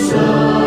Sa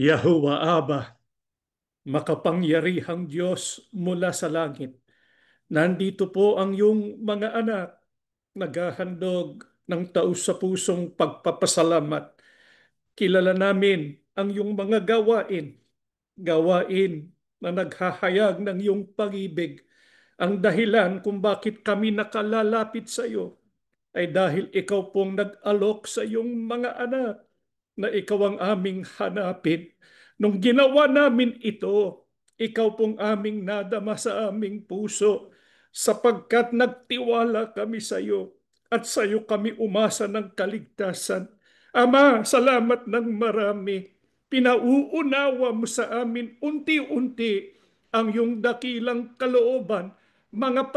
Yahuwah Aba, makapangyarihang Diyos mula sa langit. Nandito po ang iyong mga anak, naghahandog ng taos sa pusong pagpapasalamat. Kilala namin ang iyong mga gawain na naghahayag ng iyong pag-ibig. Ang dahilan kung bakit kami nakalalapit sa iyo ay dahil ikaw pong nag-alok sa iyong mga anak na ikaw ang aming hanapin. Nung ginawa namin ito, ikaw pong aming nadama sa aming puso sapagkat nagtiwala kami sa iyo at sa iyo kami umasa ng kaligtasan. Ama, salamat ng marami. Pinauunawa mo sa amin unti-unti ang iyong dakilang kalooban, mga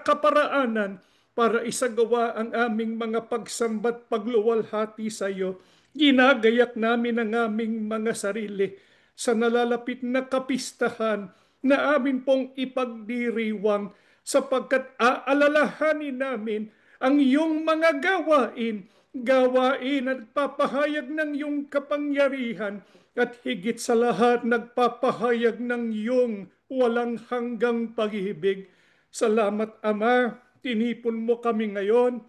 kaparaanan para isagawa ang aming mga pagsambat pagluwalhati sa iyo. Ginagayak namin ang aming mga sarili sa nalalapit na kapistahan na amin pong ipagdiriwang sapagkat aalalahanin namin ang iyong mga gawain at papahayag ng iyong kapangyarihan at higit sa lahat nagpapahayag ng iyong walang hanggang pag-ibig. Salamat Ama, tinipon mo kami ngayon.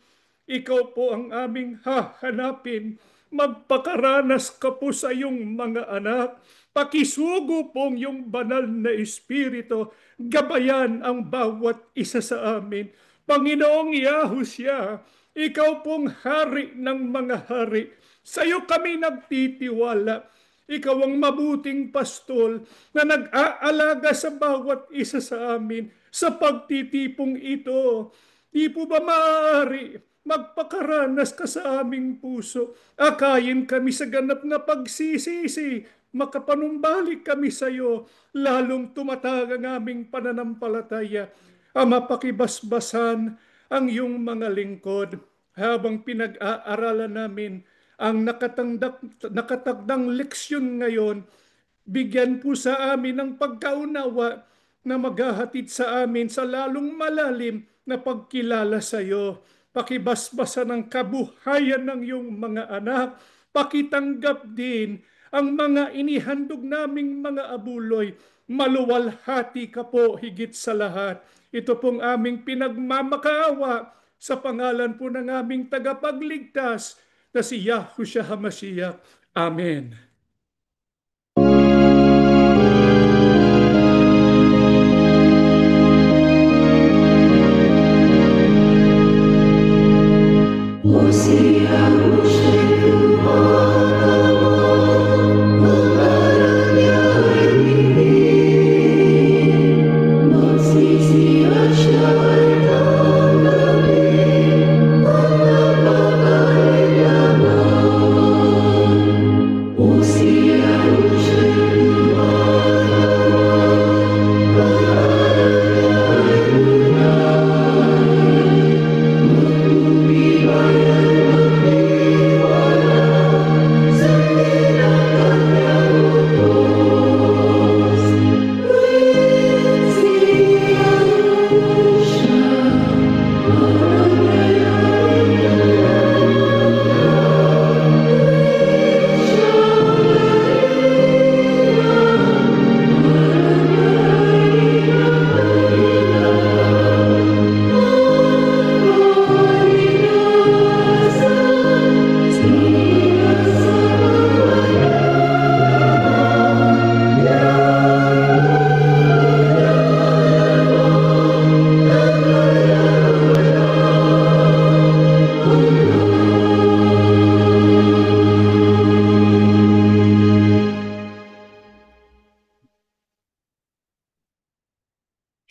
Ikaw po ang aming hahanapin. Magpakaranas ka po sa iyong mga anak. Pakisugo pong iyong banal na Espiritu. Gabayan ang bawat isa sa amin. Panginoong Yahushua, ikaw pong hari ng mga hari. Sa iyo kami nagtitiwala. Ikaw ang mabuting pastol na nag-aalaga sa bawat isa sa amin sa pagtitipong ito. Di po ba maaari magpakaranas ka sa aming puso? Akayin kami sa ganap na pagsisisi. Makapanumbalik kami sa iyo, lalong tumatag ang aming pananampalataya. Ama, pakibasbasan ang iyong mga lingkod habang pinag-aaralan namin ang nakatagdang leksyon ngayon. Bigyan po sa amin ng pagkaunawa na maghahatid sa amin sa lalong malalim na pagkilala sa iyo. Pakibasbasan ang kabuhayan ng iyong mga anak. Pakitanggap din ang mga inihandog naming mga abuloy. Maluwalhati ka po higit sa lahat. Ito pong aming pinagmamakaawa sa pangalan po ng aming tagapagligtas na si Yahushua HaMashiach. Amen.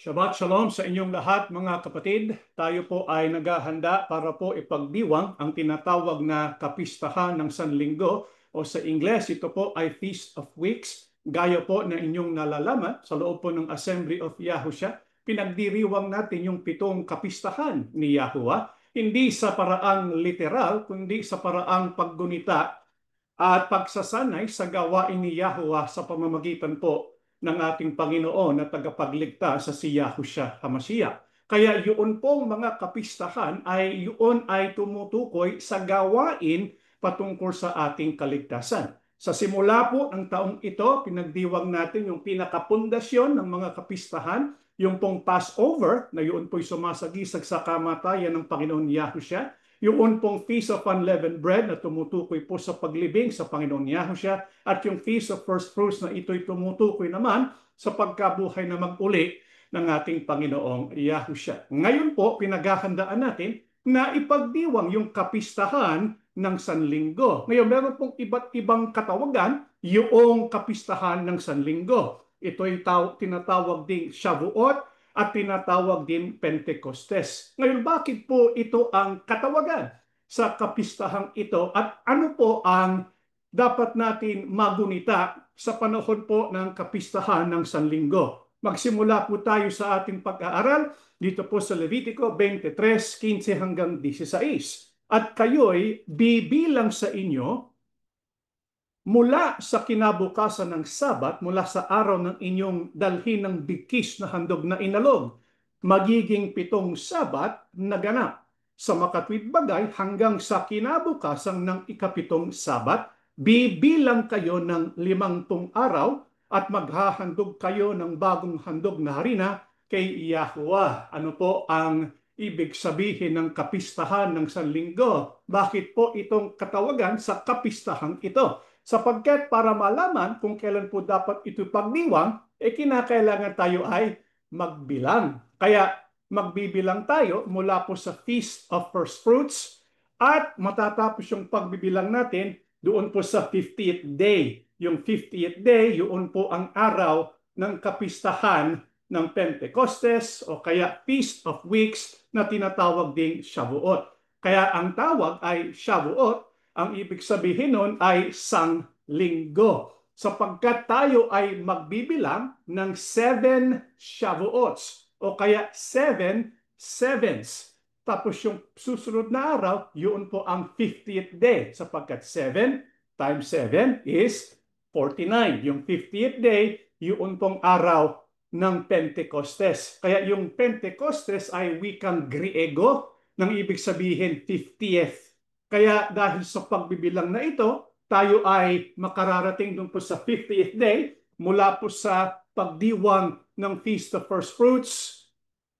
Shabbat Shalom sa inyong lahat mga kapatid. Tayo po ay naghahanda para po ipagdiwang ang tinatawag na kapistahan ng Sanlinggo o sa Ingles ito po ay Feast of Weeks. Gaya po na inyong nalalaman sa loob po ng Assembly of Yahushua, pinagdiriwang natin yung 7 kapistahan ni Yahuwah. Hindi sa paraang literal, kundi sa paraang paggunita at pagsasanay sa gawain ni Yahuwah sa pamamagitan po ng ating Panginoon at tagapagligtas sa si Yahushua HaMashiach. Kaya yun pong mga kapistahan ay yun ay tumutukoy sa gawain patungkol sa ating kaligtasan. Sa simula po ng taong ito, pinagdiwang natin yung pinakapundasyon ng mga kapistahan, yung pong Passover, na yun po'y sumasagisag sa kamatayan ng Panginoon Yahushua, yung pong Feast of Unleavened Bread na tumutukoy po sa paglibing sa Panginoon Yahushua, at yung Feast of First Fruits na ito'y tumutukoy naman sa pagkabuhay na mag-uli ng ating Panginoong Yahushua. Ngayon po, pinaghahandaan natin na ipagdiwang yung kapistahan ng Sanlinggo. Ngayon, meron pong iba't ibang katawagan yung kapistahan ng Sanlinggo. Ito'y tinatawag ding Shavuot at tinatawag din Pentecostes. Ngayon, bakit po ito ang katawagan sa kapistahang ito at ano po ang dapat natin magunita sa panahon po ng kapistahan ng Sanlinggo? Magsimula po tayo sa ating pag-aaral dito po sa Levitico 23:15 hanggang 16. At kayo'y bibilang sa inyo mula sa kinabukasan ng Sabat, mula sa araw ng inyong dalhin ng bikis na handog na inalog, magiging 7 Sabat na ganap. Sa makatwid bagay hanggang sa kinabukasan ng ika-7 Sabat, bibilang kayo ng 50 araw at maghahandog kayo ng bagong handog na harina kay Yahuwah. Ano po ang ibig sabihin ng kapistahan ng Sanlinggo? Bakit po itong katawagan sa kapistahang ito? Sapagkat para malaman kung kailan po dapat ito pagdiwang, kinakailangan tayo ay magbilang. Kaya magbibilang tayo mula po sa Feast of First Fruits at matatapos yung pagbibilang natin doon po sa 50th day. Yung 50th day, yun po ang araw ng kapistahan ng Pentecostes o kaya Feast of Weeks na tinatawag ding Shavuot. Kaya ang tawag ay Shavuot, ang ibig sabihin nun ay Sanlinggo. Sapagkat tayo ay magbibilang ng 7 Shavuots o kaya 7 sevens. Tapos yung susunod na araw, yun po ang 50th day. Sapagkat 7 times 7 is 49. Yung 50th day, yun pong araw ng Pentecostes. Kaya yung Pentecostes ay wikang Griego, nang ibig sabihin 50th. Kaya dahil sa pagbibilang na ito, tayo ay makararating dun po sa 50th day mula po sa pagdiwang ng Feast of First Fruits.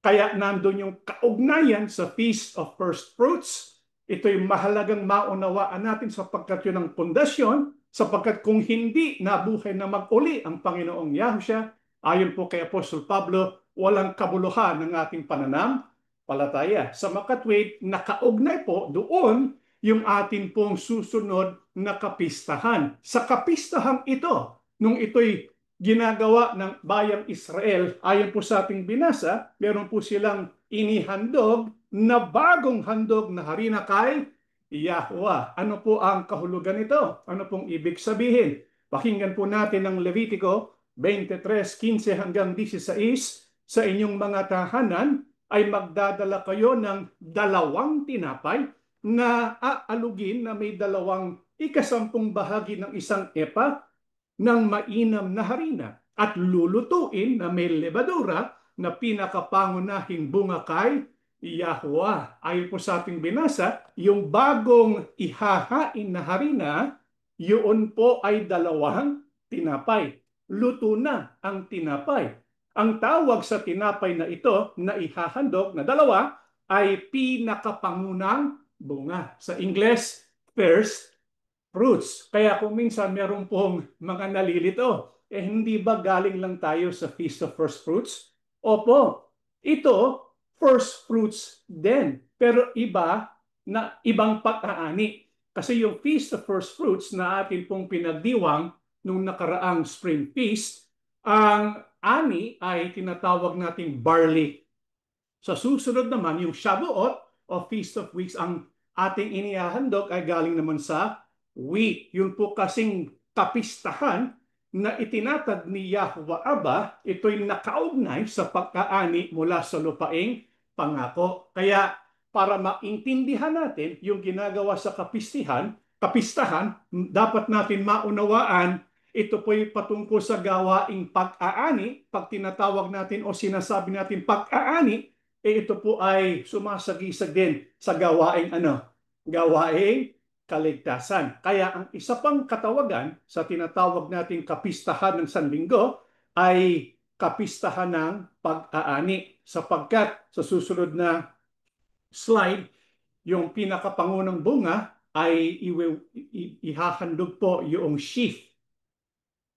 Kaya nandun yung kaugnayan sa Feast of First Fruits. Ito'y mahalagang maunawaan natin sapagkat yun ang pundasyon, sapagkat kung hindi nabuhay na mag-uli ang Panginoong Yahushua, ayon po kay Apostol Pablo, walang kabuluhan ng ating pananampalataya. Sa makatwid, nakaugnay po doon yung atin pong susunod na kapistahan. Sa kapistahang ito, nung ito'y ginagawa ng bayang Israel, ayon po sa ating binasa, meron po silang inihandog na bagong handog na harina kay Yahuwah. Ano po ang kahulugan nito? Ano pong ibig sabihin? Pakinggan po natin ang Levitico 23:15 hanggang 16. Sa inyong mga tahanan ay magdadala kayo ng 2 tinapay na aalugin na may 2/10 bahagi ng 1 epa ng mainam na harina at lulutuin na may lebadura na pinakapangunahing bunga kay Yahuwah. Ayon po sa ating binasa, yung bagong ihahain na harina, yun po ay 2 tinapay. Luto na ang tinapay. Ang tawag sa tinapay na ito na ihahandog na 2 ay pinakapangunang bunga. Sa Ingles, first fruits. Kaya kung minsan meron pong mga nalilito, hindi ba galing lang tayo sa Feast of First Fruits? Opo, ito first fruits din. Pero ibang pag-aani. Kasi yung Feast of First Fruits na atin pong pinagdiwang nung nakaraang Spring Feast, ang ani ay tinatawag nating barley. Sa susunod naman, yung Shavuot o Feast of Weeks, ang ating inihahandog ay galing naman sa wheat. Yun po kasing kapistahan na itinatag ni Yahuwah Abba, ito'y nakaugnay sa pagkaani mula sa lupaing pangako. Kaya para maintindihan natin yung ginagawa sa kapistahan, dapat natin maunawaan ito po'y patungkol sa gawaing pag-aani. Pag tinatawag natin o sinasabi natin pag-aani, ito po ay sumasagisag din sa gawaing Gawaing kaligtasan. Kaya ang isa pang katawagan sa tinatawag nating kapistahan ng Sanlinggo ay kapistahan ng pag-aani. Sapagkat sa susunod na slide, yung pinakapangunang bunga ay ihahandog po yung sheaf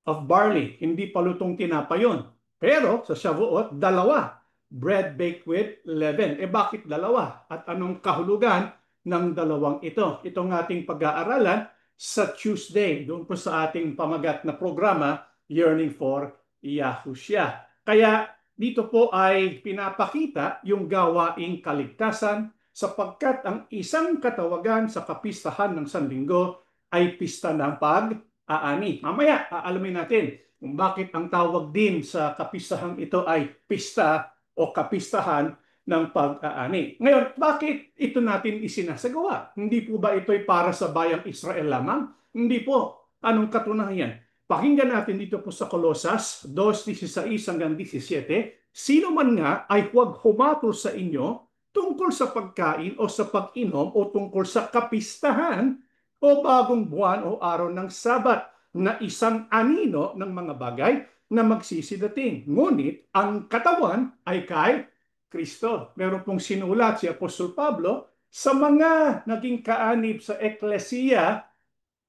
of barley. Hindi palutong tinapa yun. Pero sa Shavuot, dalawa. Bread baked with leaven. Bakit dalawa? At anong kahulugan ng dalawang ito? Itong ating pag-aaralan sa Tuesday, doon po sa ating pamagat na programa, Yearning for Yahushua. Kaya dito po ay pinapakita yung gawaing kaligtasan sapagkat ang isang katawagan sa kapistahan ng Sanlinggo ay pista ng pag-aani. Mamaya, aalamin natin kung bakit ang tawag din sa kapistahang ito ay pista o kapistahan ng pag-aani. Ngayon, bakit ito natin isinasagawa? Hindi po ba ito'y para sa bayang Israel lamang? Hindi po. Anong katunayan? Pakinggan natin dito po sa Kolosas 2:16-17. Sino man nga ay huwag humatol sa inyo tungkol sa pagkain o sa pag-inom o tungkol sa kapistahan o bagong buwan o araw ng Sabat na isang anino ng mga bagay na magsisidating. Ngunit ang katawan ay kay Kristo. Meron pong sinulat si Apostol Pablo sa mga naging kaanib sa eklesiya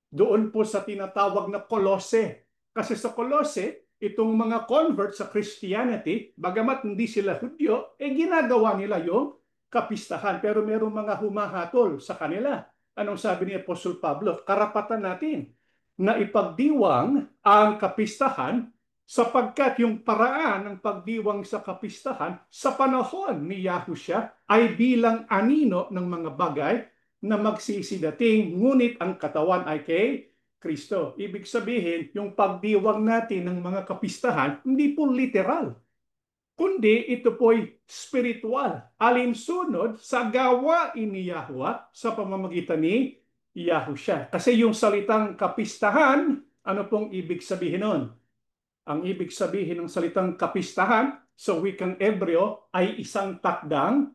doon po sa tinatawag na Kolose. Kasi sa Kolose, itong mga convert sa Christianity, bagamat hindi sila Hudyo, ginagawa nila yung kapistahan. Pero merong mga humahatol sa kanila. Anong sabi ni Apostol Pablo? Karapatan natin na ipagdiwang ang kapistahan sapagkat yung paraan ng pagdiwang sa kapistahan sa panahon ni Yahushua ay bilang anino ng mga bagay na magsisidating, ngunit ang katawan ay kay Kristo. Ibig sabihin, yung pagdiwang natin ng mga kapistahan, hindi po literal, kundi ito po'y spiritual, alinsunod sa gawain ni Yahweh sa pamamagitan ni Yahushua. Kasi yung salitang kapistahan, ano pong ibig sabihin nun? Ang ibig sabihin ng salitang kapistahan sa wikang Ebreo ay isang takdang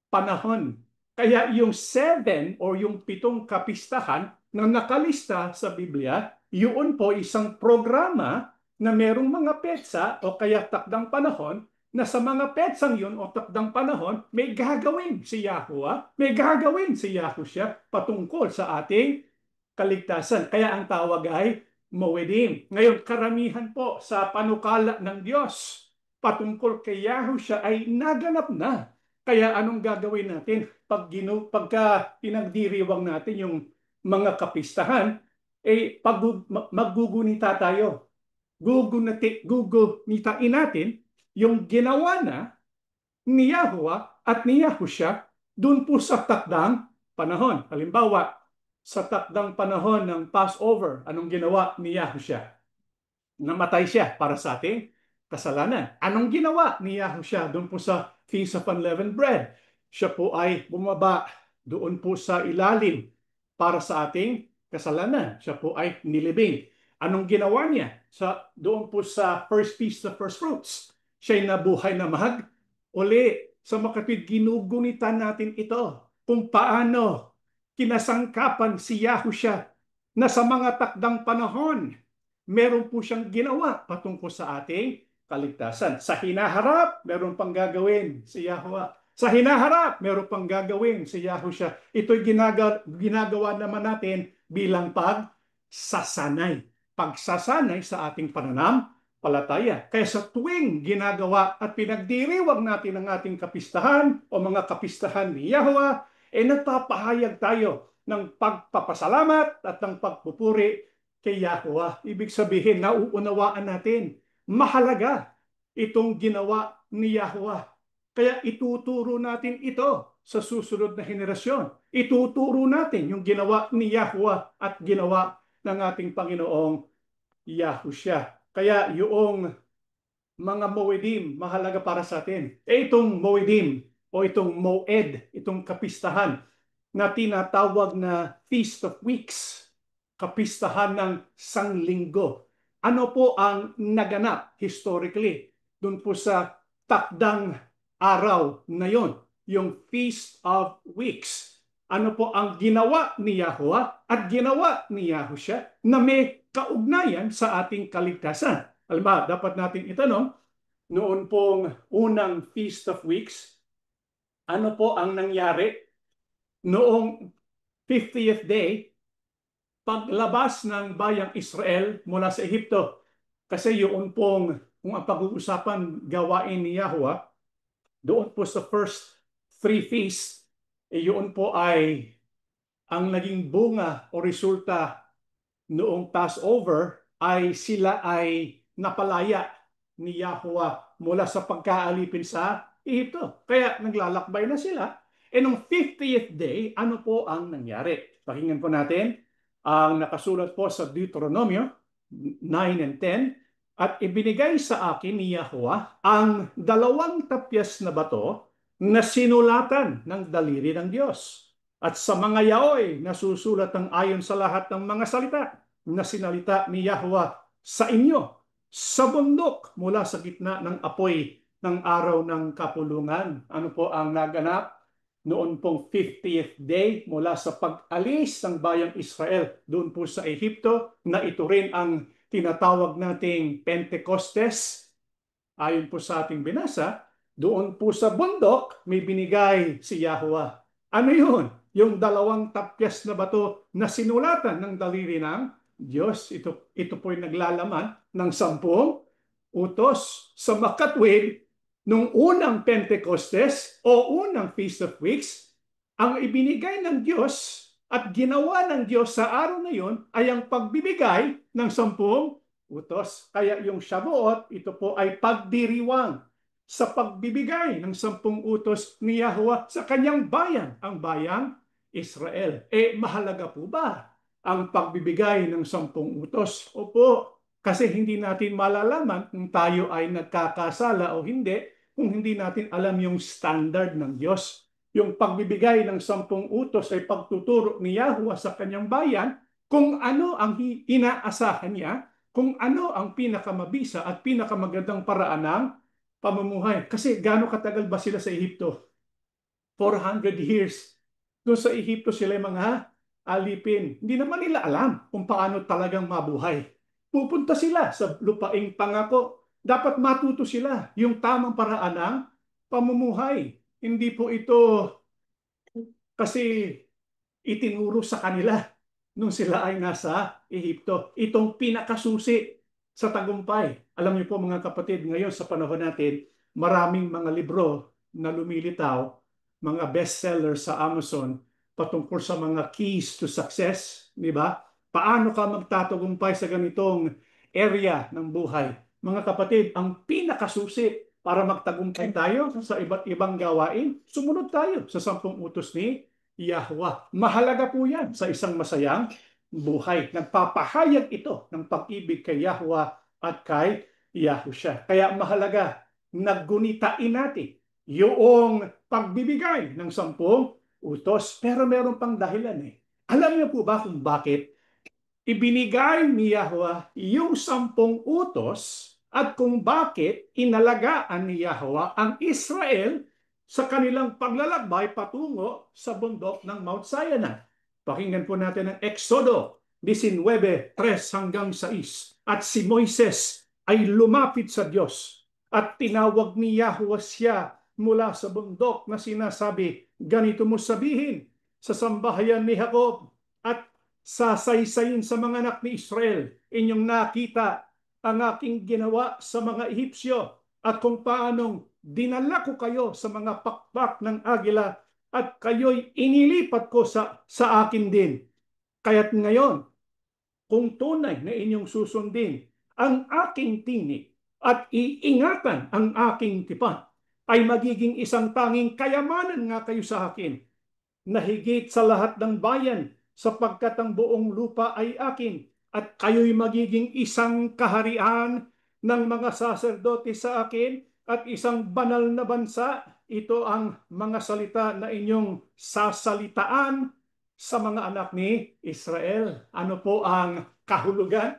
panahon. Kaya yung 7 o yung 7 kapistahan na nakalista sa Biblia, yun po isang programa na merong mga petsa o kaya takdang panahon na sa mga petsang yun o takdang panahon, may gagawin si Yahuwah, may gagawin si Yahushua patungkol sa ating kaligtasan. Kaya ang tawag ay Moedim. Ngayon, karamihan po sa panukala ng Diyos patungkol kay Yahushua ay naganap na. Kaya anong gagawin natin pagka pinagdiriwang natin yung mga kapistahan, maggugunita tayo. Gugunitain natin yung ginawa na ni Yahuwah at ni Yahushua dun po sa takdang panahon. Halimbawa, sa takdang panahon ng Passover, anong ginawa ni Yahushua? Namatay siya para sa ating kasalanan. Anong ginawa ni Yahushua doon po sa Feast of Unleavened Bread? Siya po ay bumaba doon po sa ilalim para sa ating kasalanan. Siya po ay nilibing. Anong ginawa niya doon po sa First Feast of First Fruits? Siya'y nabuhay na uli. Sa makatwid, ginugunitan natin ito kung paano kinasangkapan si Yahushua na sa mga takdang panahon meron po siyang ginawa patungkol sa ating kaligtasan. Sa hinaharap, meron pang gagawin si Yahuwah. Sa hinaharap, meron pang gagawin si Yahushua. Ito'y ginagawa naman natin bilang pagsasanay. Pagsasanay sa ating pananampalataya. Kaya sa tuwing ginagawa at pinagdiriwang natin ang ating kapistahan o mga kapistahan ni Yahuwah, nagpapahayag tayo ng pagpapasalamat at ng pagpupuri kay Yahuwah. Ibig sabihin, nauunawaan natin, mahalaga itong ginawa ni Yahuwah. Kaya ituturo natin ito sa susunod na henerasyon. Ituturo natin yung ginawa ni Yahuwah at ginawa ng ating Panginoong Yahushua. Kaya yung mga Moedim, mahalaga para sa atin. Itong Moedim o itong Moed, itong kapistahan na tinatawag na Feast of Weeks, kapistahan ng Sanlinggo. Ano po ang naganap historically doon po sa takdang araw na yon, yung Feast of Weeks? ano po ang ginawa ni Yahweh at ginawa ni Yahushua na may kaugnayan sa ating kaligtasan. Alam ba, dapat natin itanong, noon pong unang Feast of Weeks, ano po ang nangyari noong 50th day, paglabas ng bayang Israel mula sa Ehipto? Kasi yun pong, kung ang pag-uusapan gawain ni Yahweh, doon po sa first three feasts, yun po ay ang naging bunga o resulta noong Passover ay sila ay napalaya ni Yahweh mula sa pagkaalipin sa Ehipto. Kaya naglalakbay na sila. E nung 50th day, ano po ang nangyari? Pakinggan po natin ang nakasulat po sa Deuteronomio 9 and 10. At ibinigay sa akin ni Yahweh ang 2 tapyas na bato na sinulatan ng daliri ng Diyos. At sa mga yaoy, nasusulat ang ayon sa lahat ng mga salita na sinalita ni Yahweh sa inyo, sa bundok mula sa gitna ng apoy ng araw ng kapulungan. Ano po ang naganap noon pong 50th day mula sa pag-alis ng bayang Israel doon po sa Ehipto, na ito rin ang tinatawag nating Pentecostes. Ayon po sa ating binasa, doon po sa bundok may binigay si Yahweh. Ano yun? Yung 2 tapyas na bato na sinulatan ng daliri ng Diyos. Ito po ay naglalaman ng 10 utos sa makatwid nung unang Pentecostes o unang Feast of Weeks. Ang ibinigay ng Diyos at ginawa ng Diyos sa araw na yun ay ang pagbibigay ng 10 utos. Kaya yung Shavuot, ito po ay pagdiriwang sa pagbibigay ng 10 utos ni Yahweh sa kanyang bayan, ang bayang Israel. Mahalaga po ba ang pagbibigay ng 10 utos? Opo, kasi hindi natin malalaman kung tayo ay nagkakasala o hindi kung hindi natin alam yung standard ng Diyos. Yung pagbibigay ng 10 utos ay pagtuturo ni Yahweh sa kanyang bayan kung ano ang inaasahan niya, kung ano ang pinakamabisa at pinakamagandang paraan ng pamumuhay. Kasi gaano katagal ba sila sa Ehipto? 400 years. Doon sa Ehipto sila mga alipin. Hindi naman nila alam kung paano talagang mabuhay. Pupunta sila sa lupaing pangako. Dapat matuto sila yung tamang paraan ng pamumuhay. Hindi po ito kasi itinuro sa kanila nung sila ay nasa Ehipto. Itong pinakasusi sa tagumpay. Alam niyo po mga kapatid, ngayon sa panahon natin, maraming mga libro na lumilitaw, mga bestseller sa Amazon patungkol sa mga keys to success, di ba? Paano ka magtatagumpay sa ganitong area ng buhay? Mga kapatid, ang pinakasusi para magtagumpay tayo sa iba't ibang gawain, sumunod tayo sa 10 utos ni Yahweh. Mahalaga po yan sa isang masayang buhay. Nagpapahayag ito ng pag-ibig kay Yahweh at kay Yahushua. Kaya mahalaga, naggunitain natin yung pagbibigay ng 10 utos. Pero meron pang dahilan eh. Alam niyo po ba kung bakit ibinigay ni Yahweh yung 10 utos at kung bakit inalagaan ni Yahweh ang Israel sa kanilang paglalakbay patungo sa bundok ng Mount Sinai? Pakinggan po natin ang Exodo 19:3-6. At si Moises ay lumapit sa Diyos at tinawag ni Yahweh siya mula sa bundok na sinasabi, ganito mo sabihin sa sambahayan ni Jacob at sasaysayin sa mga anak ni Israel, inyong nakita ang aking ginawa sa mga Ehipsyo at kung paanong dinala ko kayo sa mga pakpak ng agila at kayo'y inilipat ko sa akin din. Kaya't ngayon, kung tunay na inyong susundin ang aking tinig at iingatan ang aking tipan, ay magiging isang tanging kayamanan nga kayo sa akin, na higit sa lahat ng bayan, sapagkat ang buong lupa ay akin, at kayo'y magiging isang kaharian ng mga saserdote sa akin at isang banal na bansa. Ito ang mga salita na inyong sasalitaan sa mga anak ni Israel. Ano po ang kahulugan?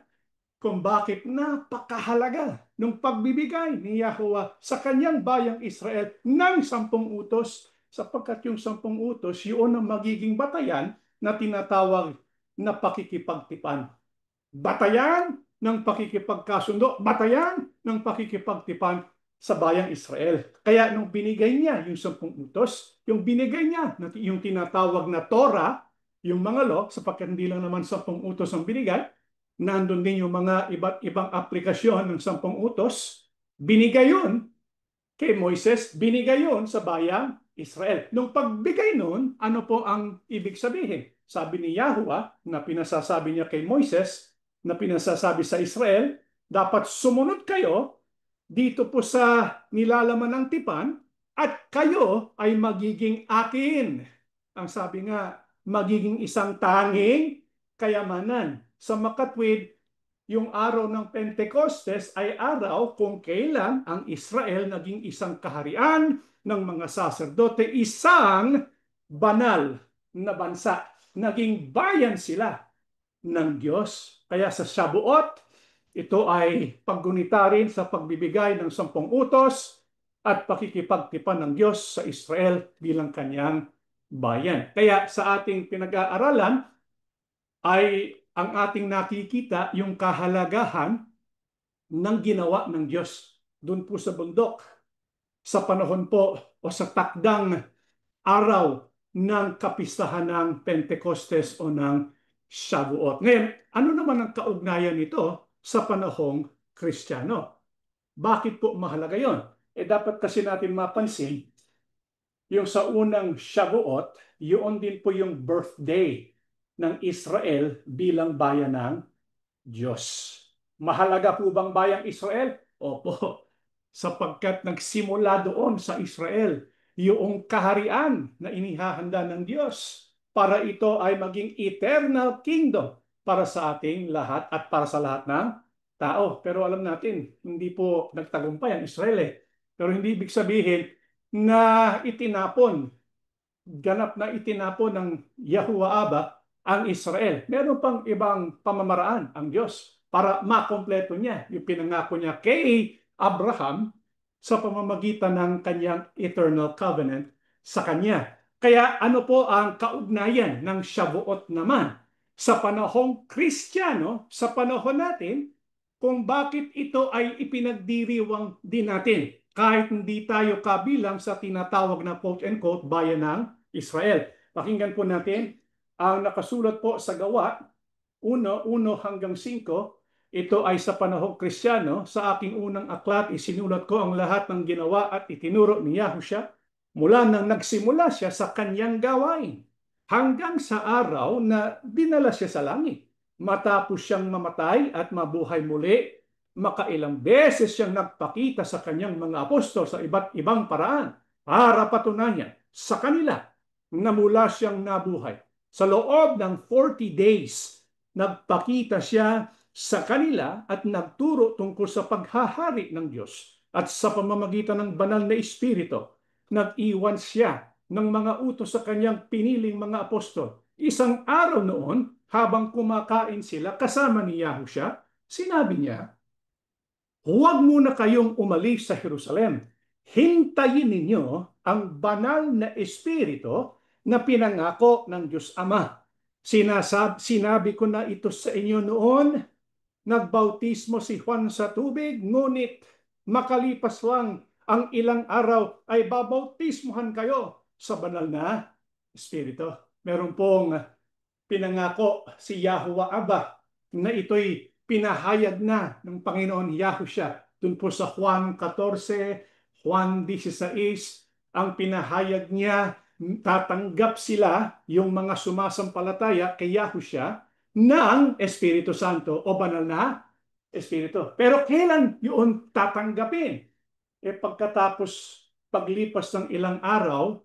Kung bakit napakahalaga ng pagbibigay ni Yahweh sa kanyang bayang Israel ng 10 utos. sapagkat yung 10 utos, yun ang magiging batayan na tinatawag na pakikipagtipan. Batayan ng pakikipagkasundo, batayan ng pakikipagtipan sa bayang Israel. Kaya nung binigay niya yung 10 utos, yung binigay niya yung tinatawag na Torah, yung mga law, sapagkat hindi lang naman 10 utos ang binigay, nandun din yung mga iba't ibang aplikasyon ng 10 utos, binigay yun kay Moises, binigay yun sa bayang Israel. Nung pagbigay nun, ano po ang ibig sabihin? Sabi ni Yahuwah na pinasasabi niya kay Moises, na pinasasabi sa Israel, dapat sumunod kayo dito po sa nilalaman ng tipan at kayo ay magiging akin. Ang sabi nga, magiging isang tanging kayamanan. Sa makatwid, yung araw ng Pentecostes ay araw kung kailan ang Israel naging isang kaharian ng mga saserdote, isang banal na bansa. Naging bayan sila ng Diyos. Kaya sa Shabuot, ito ay paggunita rin sa pagbibigay ng 10 utos at pakikipagtipan ng Diyos sa Israel bilang kanyang bayan. Kaya sa ating pinag-aaralan ay ang ating nakikita yung kahalagahan ng ginawa ng Diyos doon po sa bundok sa panahon po o sa takdang araw ng kapistahan ng Pentecostes o ng Shavuot. Ngayon, ano naman ang kaugnayan nito sa panahong Kristiyano? Bakit po mahalaga yon? Dapat kasi natin mapansin, yung sa unang Shavuot, yun din po yung birthday ng Israel bilang bayan ng Diyos. Mahalaga po bang bayang Israel? Opo, sapagkat nagsimula doon sa Israel yung kaharian na inihahanda ng Diyos para ito ay maging eternal kingdom para sa ating lahat at para sa lahat ng tao. Pero alam natin, hindi po nagtagumpay ang Israel eh. Pero hindi ibig sabihin na ganap na itinapon ng Yahuwah Abba ang Israel. Meron pang ibang pamamaraan ang Diyos para makompleto niya yung pinangako niya kay Abraham sa pamamagitan ng kanyang eternal covenant sa kanya. Kaya ano po ang kaugnayan ng Shavuot naman sa panahong Kristiyano, sa panahon natin, kung bakit ito ay ipinagdiriwang din natin kahit hindi tayo kabilang sa tinatawag na quote-unquote bayan ng Israel. Pakinggan po natin ang nakasulat po sa Gawa 1:1-5. Ito ay sa panahong Kristiyano. Sa aking unang aklat, isinulat ko ang lahat ng ginawa at itinuro ni Yahushua mula nang nagsimula siya sa kanyang gawain hanggang sa araw na dinala siya sa langit. Matapos siyang mamatay at mabuhay muli, makailang beses siyang nagpakita sa kanyang mga apostol sa iba't ibang paraan para patunayan sa kanila na mula siyang nabuhay. Sa loob ng 40 days, nagpakita siya sa kanila at nagturo tungkol sa paghahari ng Diyos. At sa pamamagitan ng banal na Espiritu, nag-iwan siya ng mga utos sa kanyang piniling mga apostol. Isang araw noon, habang kumakain sila kasama ni Yahushua, sinabi niya, huwag muna kayong umalis sa Jerusalem. Hintayin ninyo ang banal na Espiritu na pinangako ng Diyos Ama. Sinabi ko na ito sa inyo noon, nagbautismo si Juan sa tubig, ngunit makalipas lang ang ilang araw ay babautismohan kayo sa banal na Espiritu. Meron pong pinangako si Yahuwah Abba na ito'y pinahayag na ng Panginoon Yahushua. Doon po sa Juan 14, Juan 16, ang pinahayag niya, tatanggap sila yung mga sumasampalataya kay Yahushua ng Espiritu Santo o banal na Espiritu. Pero kailan yun tatanggapin? Paglipas ng ilang araw,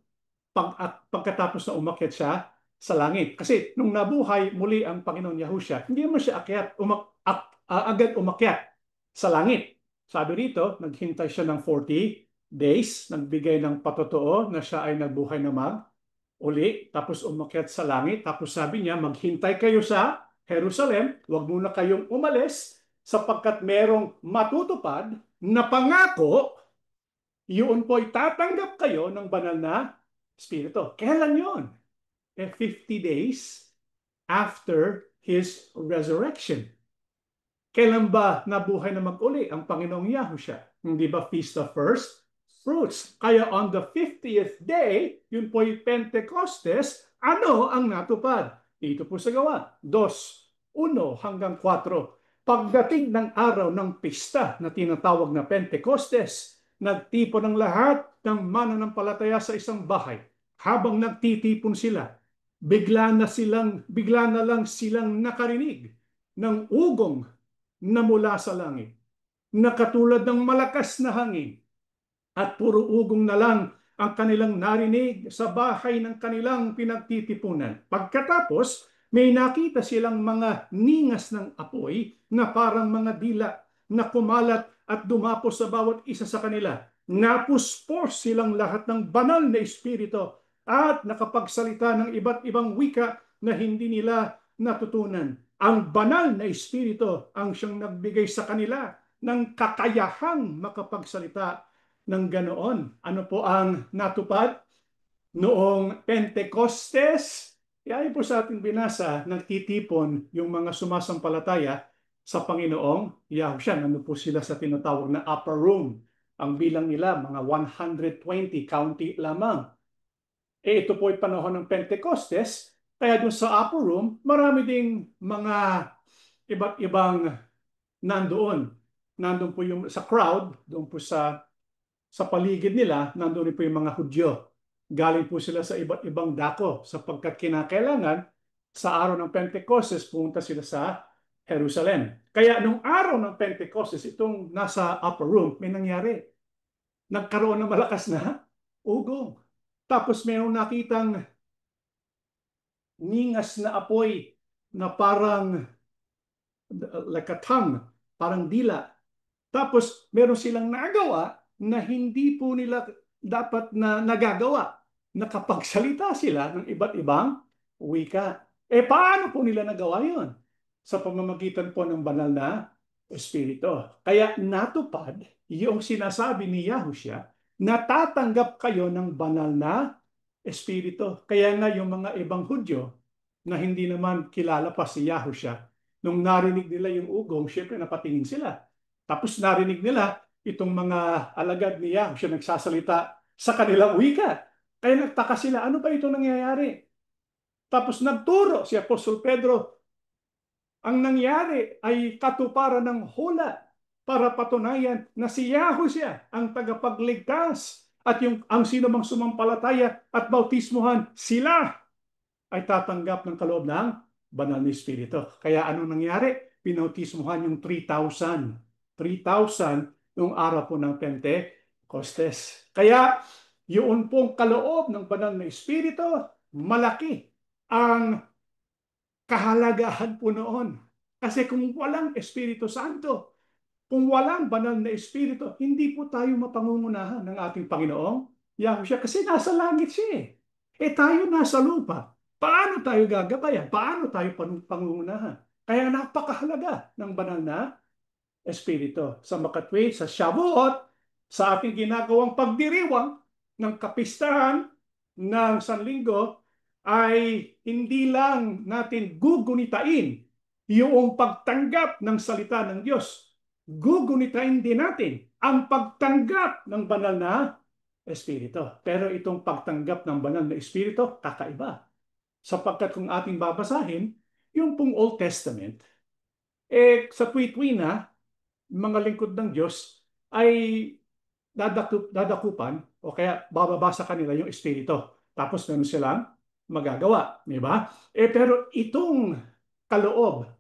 pagkatapos na umakyat siya sa langit. Kasi nung nabuhay muli ang Panginoon Yahushua, hindi mo siya agad umakyat sa langit. Sabi rito, naghintay siya ng 40 days, nagbigay ng patotoo na siya ay nabuhay naman uli, tapos umakyat sa langit. Tapos sabi niya, maghintay kayo sa Jerusalem, huwag muna kayong umalis sapagkat merong matutupad na pangako, yun po'y tatanggap kayo ng banal na Espiritu. Kailan yun? 50 days after His resurrection. Kailan ba nabuhay na mag-uli ang Panginoong Yahushua? Hindi ba Feast of First Fruits? Kaya on the 50th day, yun po yung Pentecostes, ano ang natupad? Dito po sa gawa. 2:1 hanggang 4. Pagdating ng araw ng pista na tinatawag na Pentecostes, nagtipon ng lahat ng mananampalataya sa isang bahay. Habang nagtitipon sila, bigla na lang silang nakarinig ng ugong na mula sa langit, na katulad ng malakas na hangin, at puro ugong na lang ang kanilang narinig sa bahay ng kanilang pinagtitipunan. Pagkatapos, may nakita silang mga ningas ng apoy na parang mga dila na kumalat at dumapos sa bawat isa sa kanila. Napuspos silang lahat ng banal na espiritu at nakapagsalita ng iba't ibang wika na hindi nila natutunan. Ang banal na espiritu ang siyang nagbigay sa kanila ng kakayahang makapagsalita ng ganoon. Ano po ang natupad noong Pentecostes? Yan po sa ating binasa, nagtitipon yung mga sumasampalataya sa Panginoong Yahushua. Nandun po sila sa tinatawag na upper room. Ang bilang nila, mga 120, county lamang. Ito po ay panahon ng Pentecostes, kaya dun sa upper room, marami ding mga iba't ibang nandoon. Nandun po yung sa crowd, doon po sa paligid nila, nandun po yung mga Hudyo. Galing po sila sa iba't ibang dako sapagkat kinakailangan sa araw ng Pentecostes pumunta sila sa Jerusalem. Kaya nung araw ng Pentecostes, itong nasa upper room, may nangyari. Nagkaroon ng malakas na ugong. Tapos mayroong nakitang ningas na apoy na parang like a tongue, parang dila. Tapos meron silang nagawa na hindi po nila dapat na nagagawa. Nakapagsalita sila ng iba't ibang wika. Paano po nila nagawa yun? Sa pamamagitan po ng banal na Espiritu. Kaya natupad yung sinasabi ni Yahushua, natatanggap kayo ng banal na Espiritu. Kaya nga yung mga ibang Hudyo na hindi naman kilala pa si Yahushua, nung narinig nila yung ugong, syempre napatingin sila. Tapos narinig nila itong mga alagad ni Yahushua nagsasalita sa kanilang wika. Kaya nagtaka sila, ano ba ito nangyayari? Tapos nagturo si Apostol Pedro, ang nangyari ay katuparan ng hula para patunayan na si Yahushua ang tagapagligtas at ang sino mang sumampalataya at bautismuhan, sila ay tatanggap ng kaloob ng banal na Espiritu. Kaya anong nangyari? Pinautismuhan yung 3,000. 3,000 yung araw po ng Pentecostes. Kaya yun pong kaloob ng banal na Espiritu, malaki ang kahalagahan po noon. Kasi kung walang Espiritu Santo, kung walang banal na Espiritu, hindi po tayo mapangungunahan ng ating Panginoong Yahushua kasi nasa langit siya eh. Tayo nasa lupa. Paano tayo gagabayan? Paano tayo pangungunahan? Kaya napakahalaga ng banal na Espiritu. Sa makatwid, sa Shavuot, sa ating ginagawang pagdiriwang ng kapistahan ng Sanlinggo, ay hindi lang natin gugunitain yung pagtanggap ng salita ng Diyos. Gugunitain din natin ang pagtanggap ng banal na Espiritu. Pero itong pagtanggap ng banal na Espiritu, kakaiba. Sapagkat kung ating babasahin, yung pong Old Testament, sa tuwi-tuwi mga lingkod ng Diyos ay dadakupan o kaya bababa sa kanila yung Espiritu. Tapos meron silang magagawa. Di ba? Pero itong kaloob,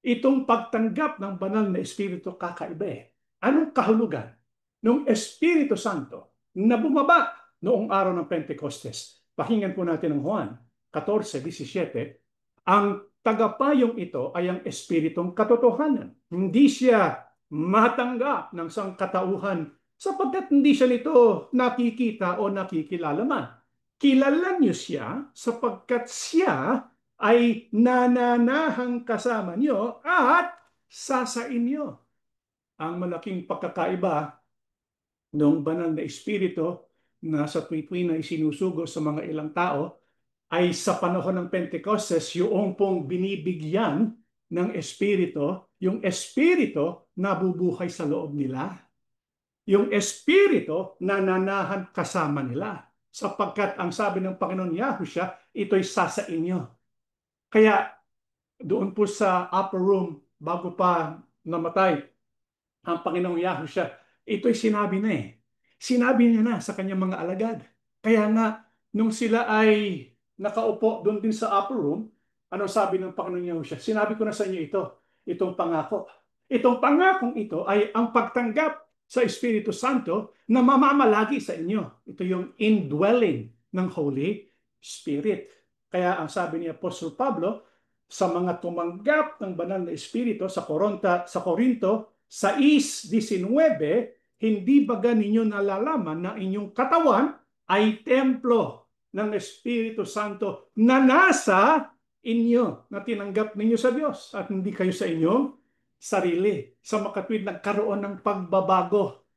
itong pagtanggap ng banal na Espiritu kakaiba eh. Anong kahulugan ng Espiritu Santo na bumaba noong araw ng Pentecostes? Pakinggan po natin ang Juan 14:17. Ang tagapayong ito ay ang Espiritong katotohanan. Hindi siya matanggap ng sangkatauhan sapagkat hindi siya nito nakikita o nakikilala man. Kilala niyo siya sapagkat siya ay nananahang kasama niyo at sa inyo. Ang malaking pagkakaiba ng banal na Espiritu na sa tuwi-tuwi na isinusugo sa mga ilang tao ay sa panahon ng Pentecostes, yung pong binibigyan ng Espiritu, yung Espiritu nabubuhay sa loob nila. Yung Espiritu nananahan kasama nila. Sapagkat ang sabi ng Panginoon Yahushua, ito'y sa inyo. Kaya doon po sa upper room, bago pa namatay ang Panginoong Yahushua, ito'y sinabi na eh. Sinabi niya na sa kanyang mga alagad. Kaya nga, nung sila ay nakaupo doon din sa upper room, ano sabi ng Panginoong Yahushua? Sinabi ko na sa inyo ito, itong pangako. Itong pangakong ito ay ang pagtanggap sa Espiritu Santo na mamamalagi sa inyo. Ito yung indwelling ng Holy Spirit. Kaya ang sabi ni Apostol Pablo, sa mga tumanggap ng banal na Espiritu sa Korinto 6:19, hindi baga ninyo nalalaman na inyong katawan ay templo ng Espiritu Santo na nasa inyo, na tinanggap ninyo sa Diyos at hindi kayo sa inyong sarili. Sa makatwid, nagkaroon ng pagbabago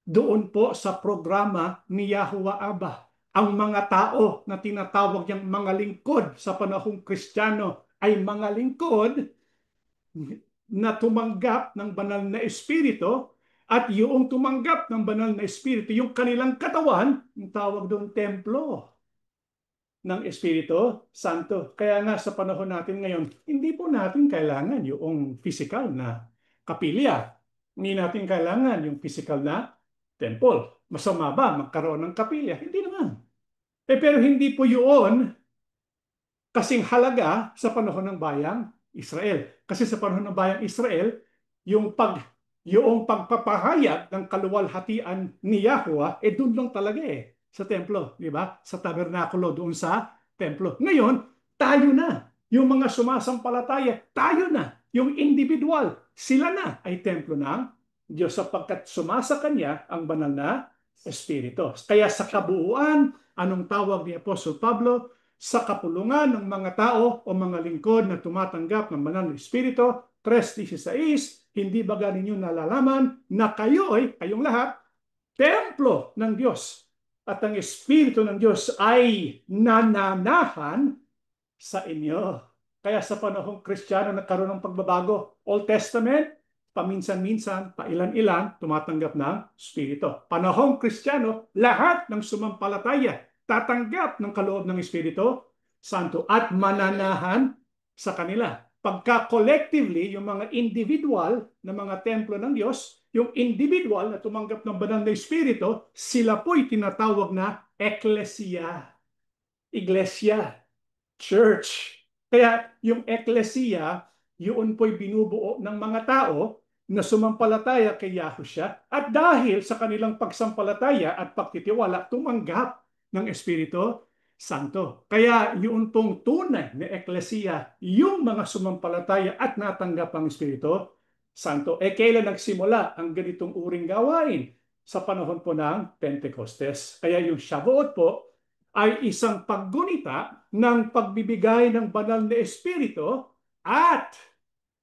doon po sa programa ni Yahuwah Abba. Ang mga tao na tinatawag niyang mga lingkod sa panahong Kristiyano ay mga lingkod na tumanggap ng banal na Espiritu, at yung tumanggap ng banal na Espiritu, yung kanilang katawan, yung tawag doon templo ng Espiritu Santo. Kaya nga sa panahon natin ngayon, hindi po natin kailangan yung physical na kapilya. Hindi natin kailangan yung physical na temple. Masama ba magkaroon ng kapilya? Hindi naman. Pero hindi po yun kasing halaga sa panahon ng bayang Israel. Kasi sa panahon ng bayang Israel, yung pagpapahayag ng kaluwalhatian ni Yahuwah, doon lang talaga sa templo, di ba? Sa tabernakulo, doon sa templo. Ngayon, tayo na. Yung mga sumasampalataya, tayo na. Yung individual, sila na ay templo ng Diyos sapagkat sumasa kanya ang banal na Espiritu. Kaya sa kabuuan, anong tawag ni Apostol Pablo? Sa kapulungan ng mga tao o mga lingkod na tumatanggap ng banal na Espiritu, 3:16, hindi ba ninyo nalalaman na kayong lahat, templo ng Diyos at ang Espiritu ng Diyos ay nananahan sa inyo. Kaya sa panahong Kristiyano nagkaroon ng pagbabago. Old Testament, paminsan-minsan, pailan-ilan, tumatanggap ng Espiritu. Panahong Kristiyano, lahat ng sumampalataya tatanggap ng kaloob ng Espiritu Santo at mananahan sa kanila. Pagka collectively, yung mga individual na mga templo ng Diyos, yung individual na tumanggap ng banal na Espiritu, sila po'y tinatawag na ecclesia. Iglesia. Church. Kaya yung ecclesia, yun po'y binubuo ng mga tao na sumampalataya kay Yahushua at dahil sa kanilang pagsampalataya at pagtitiwala, tumanggap ng Espiritu Santo. Kaya yun pong tunay na ecclesia, yung mga sumampalataya at natanggap ang Espiritu Santo. Kailan nagsimula ang ganitong uring gawain? Sa panahon po ng Pentecostes. Kaya yung Shavuot po ay isang paggunita ng pagbibigay ng banal na Espiritu at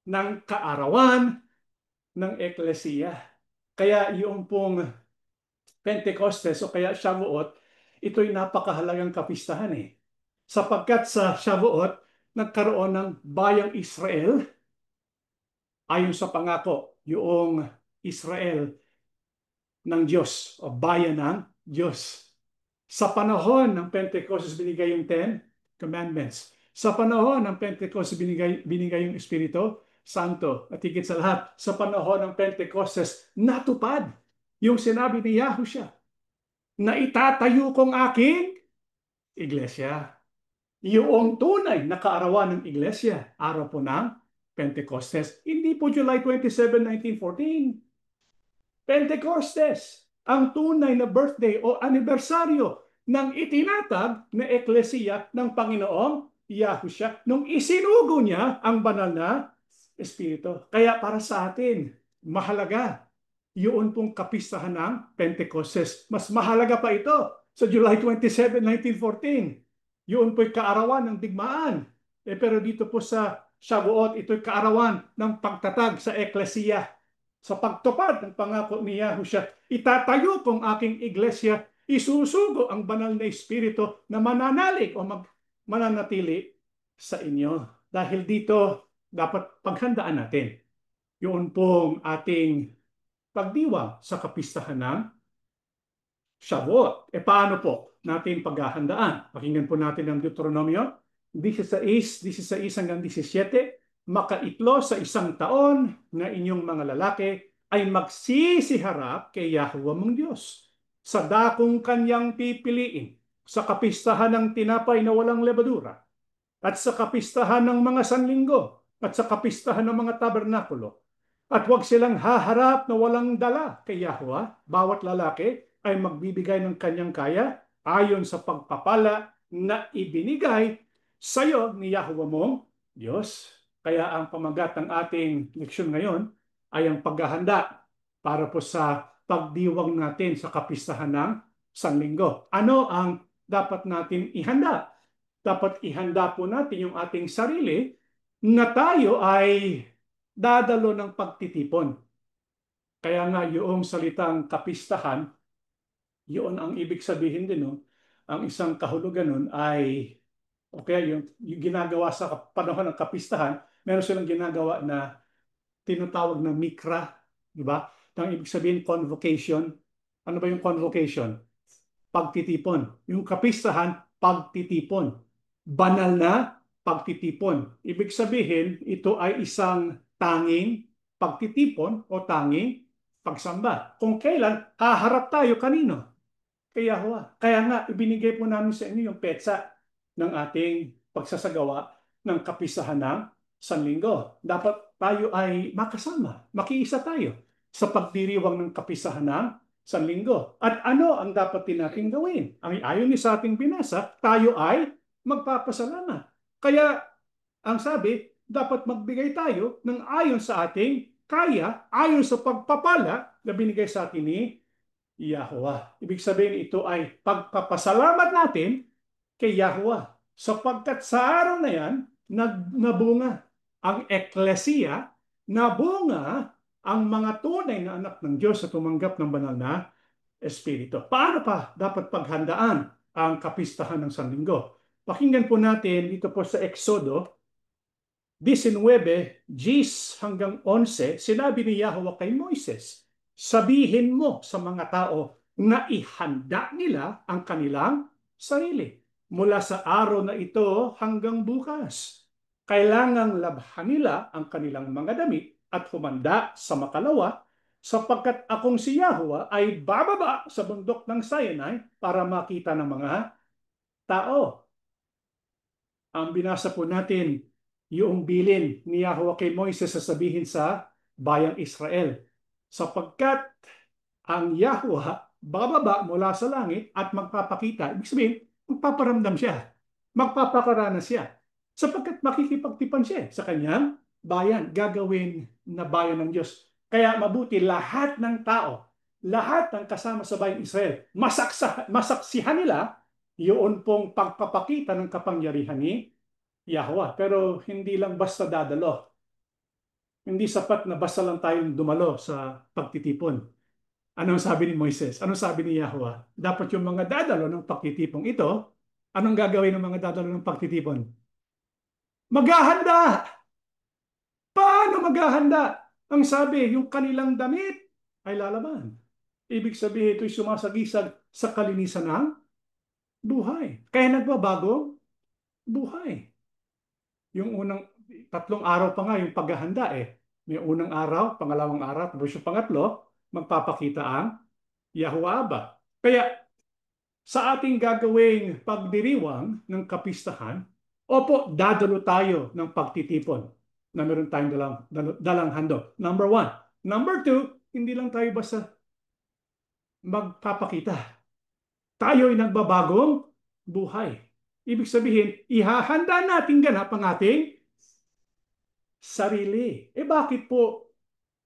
ng kaarawan ng eklesiya. Kaya yung pong Pentecostes o kaya Shavuot, ito'y napakahalagang kapistahan Sapagkat sa Shavuot, nagkaroon ng bayang Israel ayon sa pangako, yung Israel ng Diyos o bayan ng Diyos. Sa panahon ng Pentecostes, binigay yung 10 Commandments. Sa panahon ng Pentecostes, binigay yung Espiritu Santo. At higit sa lahat, sa panahon ng Pentecostes, natupad yung sinabi ni Yahushua na itatayo kong aking iglesia. Yung tunay na kaarawan ng iglesia, araw po ng Pentecostes. Hindi po July 27, 1914. Pentecostes, ang tunay na birthday o anibersaryo ng itinatag na eklesiya ng Panginoong Yahushua nung isinugo niya ang banal na Espiritu. Kaya para sa atin, mahalaga yun pong kapistahan ng Pentecostes. Mas mahalaga pa ito sa July 27, 1914. Yun po'y kaarawan ng digmaan. Pero dito po sa Shavuot, ito'y kaarawan ng pagtatag sa eklesiya. Sa pagtupad ng pangako ni Yahushua, itatayo kong aking iglesia isusugo ang banal na espiritu na mananalig o mananatili sa inyo. Dahil dito, dapat paghandaan natin. Yun pong ating pagdiwang sa kapistahan ng Shavuot. Paano po natin paghahandaan? Pakinggan po natin ang Deuteronomio 16 hanggang 17. Makaitlo sa isang taon na inyong mga lalaki ay magsisiharap kay Yahweh mong Diyos sa dakong kanyang pipiliin, sa kapistahan ng tinapay na walang lebadura, at sa kapistahan ng mga sanlinggo, at sa kapistahan ng mga tabernakulo. At huwag silang haharap na walang dala kay Yahweh. Bawat lalaki ay magbibigay ng kanyang kaya ayon sa pagpapala na ibinigay sa iyo ni Yahweh mong Diyos. Kaya ang pamagat ng ating leksyon ngayon ay ang paghahanda para po sa pagdiwang natin sa kapistahan ng Sanlinggo. Ano ang dapat natin ihanda? Dapat ihanda po natin yung ating sarili na tayo ay dadalo ng pagtitipon. Kaya nga yung salitang kapistahan, yun ang ibig sabihin din, no? Ang isang kahulugan nun ay, okay, yung ginagawa sa panahon ng kapistahan, meron silang ginagawa na tinatawag na mikra, di ba? Ang ibig sabihin, convocation. Ano ba yung convocation? Pagtitipon. Yung kapistahan, pagtitipon. Banal na pagtitipon. Ibig sabihin, ito ay isang tanging pagtitipon o tanging pagsamba. Kung kailan, haharap tayo kanino? Kay Yahweh. Kaya nga, ibinigay po namin sa inyo yung petsa ng ating pagsasagawa ng kapistahan ng Sanlinggo. Dapat tayo ay makasama, makiisa tayo sa pagdiriwang ng kapistahan ng Sanlinggo. At ano ang dapat din natin gawin? Ang ayon ni sa ating binasa, tayo ay magpapasalamat. Kaya ang sabi, dapat magbigay tayo ng ayon sa ating kaya, ayon sa pagpapala na binigay sa atin ni Yahweh. Ibig sabihin ito ay pagpapasalamat natin kay Yahweh. Sapagkat sa araw na yan, nabunga ang eklesiya, nabunga ang mga tunay na anak ng Diyos sa tumanggap ng banal na Espiritu. Paano pa dapat paghandaan ang kapistahan ng Sanlinggo? Pakinggan po natin dito po sa Exodo 19, 10 hanggang 11, sinabi ni Yahweh kay Moises, sabihin mo sa mga tao na ihanda nila ang kanilang sarili mula sa araw na ito hanggang bukas. Kailangang labhan nila ang kanilang mga damit at humanda sa makalawa sapagkat akong si Yahweh ay bababa sa bundok ng Sinai para makita ng mga tao. Ang binasa po natin, yung bilin ni Yahweh kay Moises sasabihin sa bayang Israel. Sapagkat ang Yahweh bababa mula sa langit at magpapakita. Ibig sabihin, magpaparamdam siya. Magpapakaranas siya. Sapagkat makikipagtipan siya sa kanyang bayan. Gagawin na bayan ng Diyos. Kaya mabuti lahat ng tao, lahat ng kasama sa bayang Israel, masaksihan nila yun pong pagpapakita ng kapangyarihan ni Yahweh. Pero hindi lang basta dadalo. Hindi sapat na basta lang tayong dumalo sa pagtitipon. Anong sabi ni Moises? Anong sabi ni Yahweh? Dapat yung mga dadalo ng pagtitipong ito, anong gagawin ng mga dadalo ng pagtitipon? Maghahanda! Paano maghahanda? Ang sabi, yung kanilang damit ay lalaban. Ibig sabihin, ito'y sumasagisag sa kalinisan ng buhay. Kaya nagbabago buhay. Yung unang 3 araw pa nga yung paghahanda eh. May unang araw, pangalawang araw, tapos yung pangatlo, magpapakita ang Yahweh Abba. Kaya sa ating gagawing pagdiriwang ng kapistahan, opo, dadalo tayo ng pagtitipon na meron tayong dalang handog. Number 1. Number 2, hindi lang tayo basta magpapakita. Tayo ay nagbabagong buhay. Ibig sabihin, ihahanda natin ganap ang ating sarili. Bakit po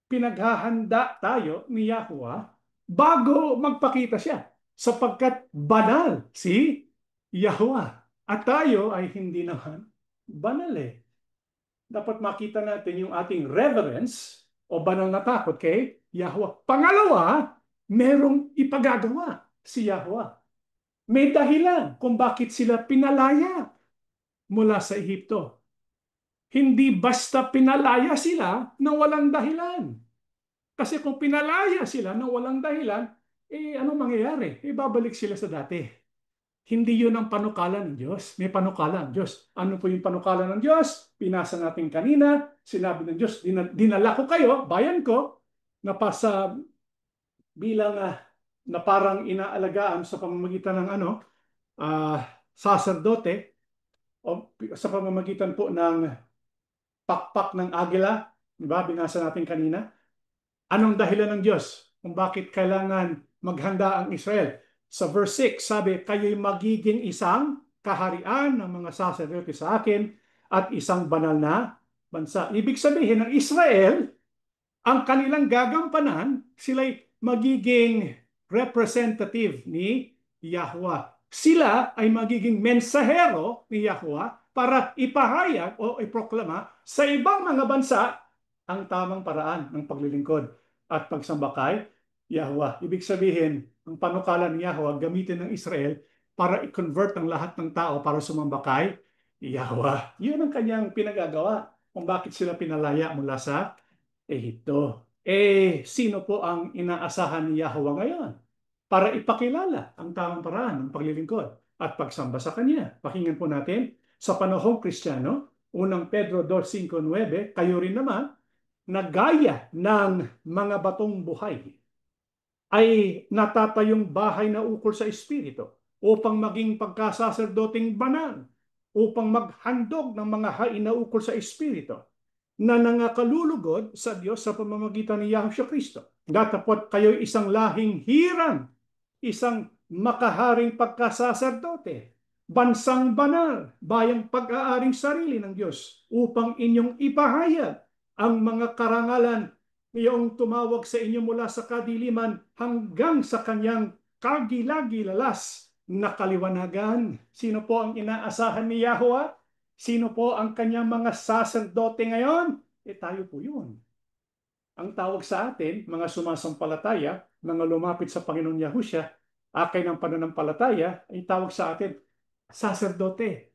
pinaghahanda tayo ni Yahweh bago magpakita siya? Sapagkat banal si Yahweh. At tayo ay hindi naman banal eh. Dapat makita natin yung ating reverence o banal na takot kay Yahweh. Pangalawa, merong ipagagawa si Yahweh. May dahilan kung bakit sila pinalaya mula sa Ehipto. Hindi basta pinalaya sila na walang dahilan. Kasi kung pinalaya sila na walang dahilan, ano mangyayari? Babalik sila sa dati. Hindi yun ang panukala ng Diyos. May panukala ng Diyos. Ano po yung panukala ng Diyos? Pinasa natin kanina. Sinabi ng Diyos, dinala ko kayo, bayan ko, na pasa bilang na parang inaalagaan sa pamamagitan ng ah, saserdote o sa pamamagitan po ng pakpak ng agila. Diba? Binasa natin kanina. Anong dahilan ng Diyos kung bakit kailangan maghanda ang Israel? Sa verse 6, sabi, kayo'y magiging isang kaharian ng mga saserdote sa akin at isang banal na bansa. Ibig sabihin ng Israel, ang kanilang gagampanan, sila'y magiging representative ni Yahweh. Sila ay magiging mensahero ni Yahweh para ipahayag o iproklama sa ibang mga bansa ang tamang paraan ng paglilingkod at pagsamba kay Yahweh. Ibig sabihin, ang panukala ni Yahweh gamitin ng Israel para i-convert ang lahat ng tao para sumamba kay Yahweh. Yun ang kanyang pinagagawa kung bakit sila pinalaya mula sa Ehipto. Sino po ang inaasahan ni Yahweh ngayon para ipakilala ang tamang paraan ng paglilingkod at pagsamba sa Kanya? Pakinggan po natin sa panahong Kristiyano, unang Pedro 2:5-9, kayo rin naman na gaya ng mga batong buhay ay natatayong bahay na ukol sa Espiritu upang maging pagkasaserdoteng banal, upang maghandog ng mga hain na ukol sa Espiritu na nangakalulugod sa Diyos sa pamamagitan ni Yahushua Kristo. Datapot kayo isang lahing hirang, isang makaharing pagkasaserdote, bansang banal, bayang pag-aaring sarili ng Diyos upang inyong ipahayag ang mga karangalan iyong tumawag sa inyo mula sa kadiliman hanggang sa kanyang kagilagilalas na kaliwanagan. Sino po ang inaasahan ni Yahweh? Sino po ang kanyang mga saserdote ngayon? Tayo po yun. Ang tawag sa atin, mga sumasampalataya, mga lumapit sa Panginoon Yahushua, akay ng pananampalataya, ay tawag sa atin, saserdote.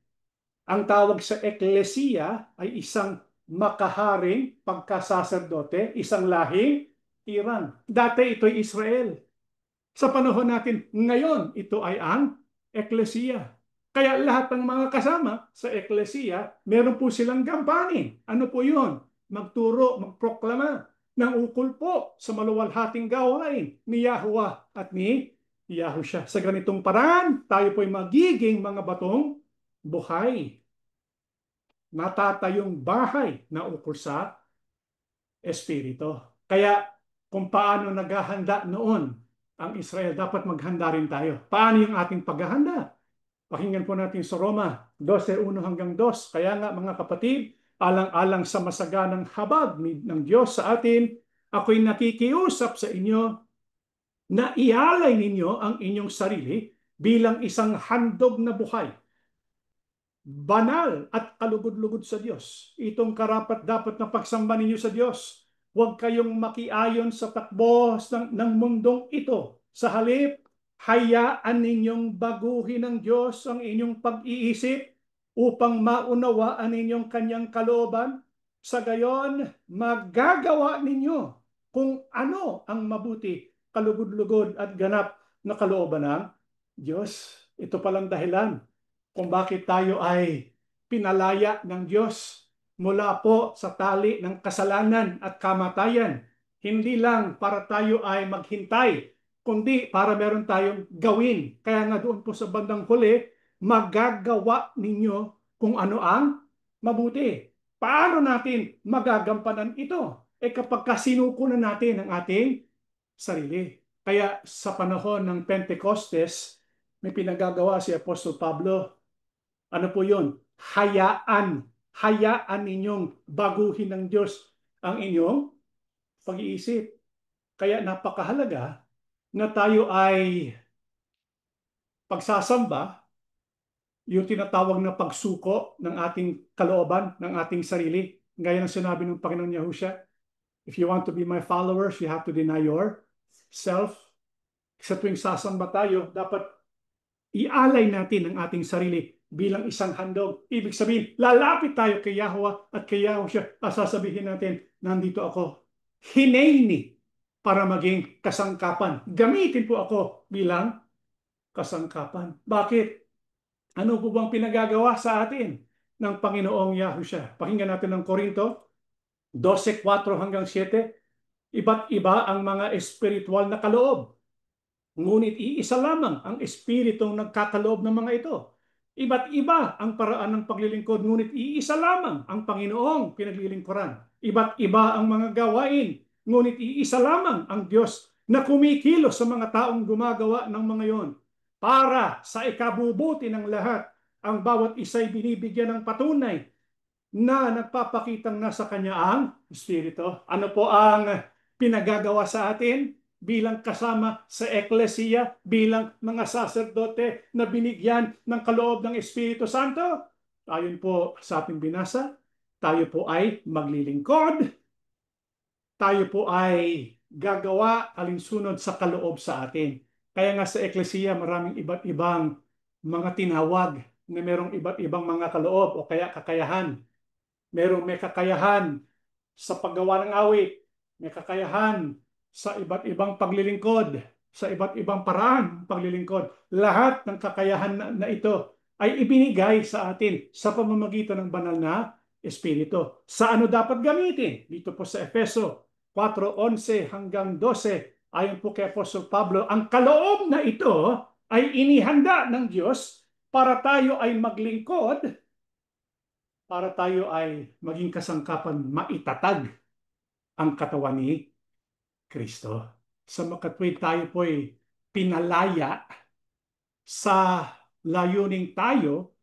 Ang tawag sa eklesiya ay isang makaharing pagkasaserdote, isang lahing tirang. Dati ito'y Israel. Sa panahon natin ngayon, ito ay ang eklesiya. Kaya lahat ng mga kasama sa eklesiya, meron po silang gampanin. Ano po yun? Magturo, magproklama ng ukol po sa maluwalhating gawain ni Yahweh at ni Yahushua. Sa ganitong paraan, tayo po ay magiging mga batong buhay. Natatayong bahay na ukol sa Espiritu. Kaya kung paano naghahanda noon ang Israel, dapat maghanda rin tayo. Paano yung ating paghahanda? Pakinggan po natin sa Roma 12:1-2. Kaya nga mga kapatid, alang-alang sa masaganang habag ng Diyos sa atin, ako'y nakikiusap sa inyo na ialay ninyo ang inyong sarili bilang isang handog na buhay, banal at kalugod-lugod sa Diyos. Itong karapat dapat na pagsamba ninyo sa Diyos. Huwag kayong makiayon sa takbo ng mundong ito. Sa halip, hayaan ninyong baguhin ng Diyos ang inyong pag-iisip upang maunawaan ninyong kanyang kalooban. Sa gayon, magagawa ninyo kung ano ang mabuti, kalugod-lugod at ganap na kalooban ng Diyos. Ito palang dahilan kung bakit tayo ay pinalaya ng Diyos mula po sa tali ng kasalanan at kamatayan. Hindi lang para tayo ay maghintay, kundi para meron tayong gawin. Kaya nga doon po sa bandang huli, magagawa ninyo kung ano ang mabuti. Paano natin magagampanan ito? Kapag kasinuko na natin ang ating sarili. Kaya sa panahon ng Pentecostes, may pinagagawa si Apostol Pablo. Ano po yun? Hayaan. Hayaan ninyong baguhin ng Diyos ang inyong pag-iisip. Kaya napakahalaga na tayo ay pagsasamba, yung tinatawag na pagsuko ng ating kalooban, ng ating sarili. Gaya ng sinabi ng Panginoon Yahushua, if you want to be my followers, you have to deny yourself. sa tuwing sasamba tayo, dapat ialay natin ang ating sarili bilang isang handog. Ibig sabihin, lalapit tayo kay Yahweh at kay Yahushua at sasabihin natin, nandito ako. Hinayni para maging kasangkapan. Gamitin po ako bilang kasangkapan. Bakit? Ano po bang pinagagawa sa atin ng Panginoong Yahushua? Pakinggan natin ng Korinto 12:4-7. Iba't iba ang mga espiritual na kaloob, ngunit iisa lamang ang espiritong nagkakaloob ng mga ito. Iba't iba ang paraan ng paglilingkod, ngunit iisa lamang ang Panginoong pinaglilingkuran. Iba't iba ang mga gawain, ngunit iisa lamang ang Diyos na kumikilos sa mga taong gumagawa ng mga yon. Para sa ikabubuti ng lahat, ang bawat isa'y binibigyan ng patunay na nagpapakitang nasa kanya ang Espiritu. Ano po ang pinagagawa sa atin bilang kasama sa eklesiya, bilang mga saserdote na binigyan ng kaloob ng Espiritu Santo? Ayon po sa ating binasa, tayo po ay maglilingkod, tayo po ay gagawa alinsunod sa kaloob sa atin. Kaya nga sa eklesiya, maraming iba't ibang mga tinawag na merong iba't ibang mga kaloob o kaya kakayahan. May kakayahan sa paggawa ng awit, may kakayahan sa iba't ibang paglilingkod, sa iba't ibang paraan ng paglilingkod. Lahat ng kakayahan na ito ay ibinigay sa atin sa pamamagitan ng banal na Espiritu. Sa ano dapat gamitin? Dito po sa Efeso 4:11-12, ayon po kay Apostol Pablo, ang kaloob na ito ay inihanda ng Diyos para tayo ay maglingkod, para tayo ay maging kasangkapan, maitatag ang katawan ni Kristo. Sa makatwid tayo po'y pinalaya sa layuning tayo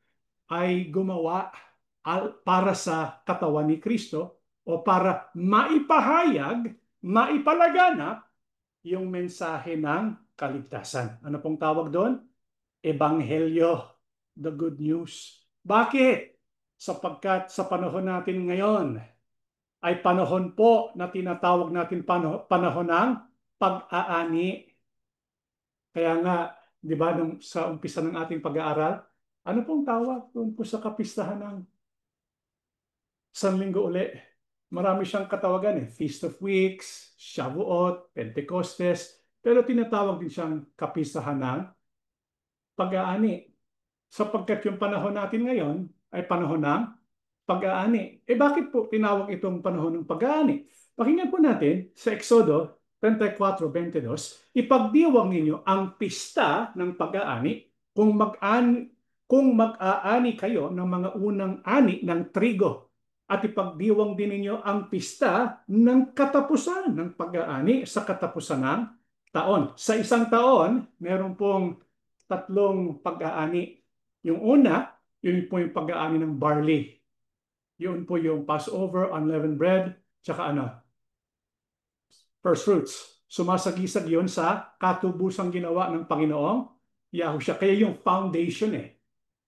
ay gumawa para sa katawan ni Kristo o para maipahayag, maipalaganap yung mensahe ng kaligtasan. Ano pong tawag doon? Ebanghelyo, the good news. Bakit? Sapagkat sa panahon natin ngayon ay panahon po na tinatawag natin panahon ng pag-aani. Kaya nga, di ba, sa umpisa ng ating pag-aaral, ano pong tawag doon po sa kapistahan ng Sanlinggo uli? Marami siyang katawagan Feast of Weeks, Shavuot, Pentecostes, pero tinatawag din siyang kapistahan ng pag-aani. Sapagkat yung panahon natin ngayon ay panahon ng pag-aani. Bakit po tinawag itong panahon ng pag-aani? Pakinggan po natin sa Exodo 34:22, ipagdiwang ninyo ang pista ng pag-aani kung mag-aani kayo ng mga unang ani ng trigo. At ipagdiwang din ninyo ang pista ng katapusan ng pag-aani sa katapusan ng taon. Sa isang taon, meron pong 3 pag-aani. Yung una, yun po yung pag-aani ng barley. Yun po yung Passover, unleavened bread, tsaka first fruits. Sumasagisag yun sa katubusang ginawa ng Panginoong Yahushua. Kaya yung foundation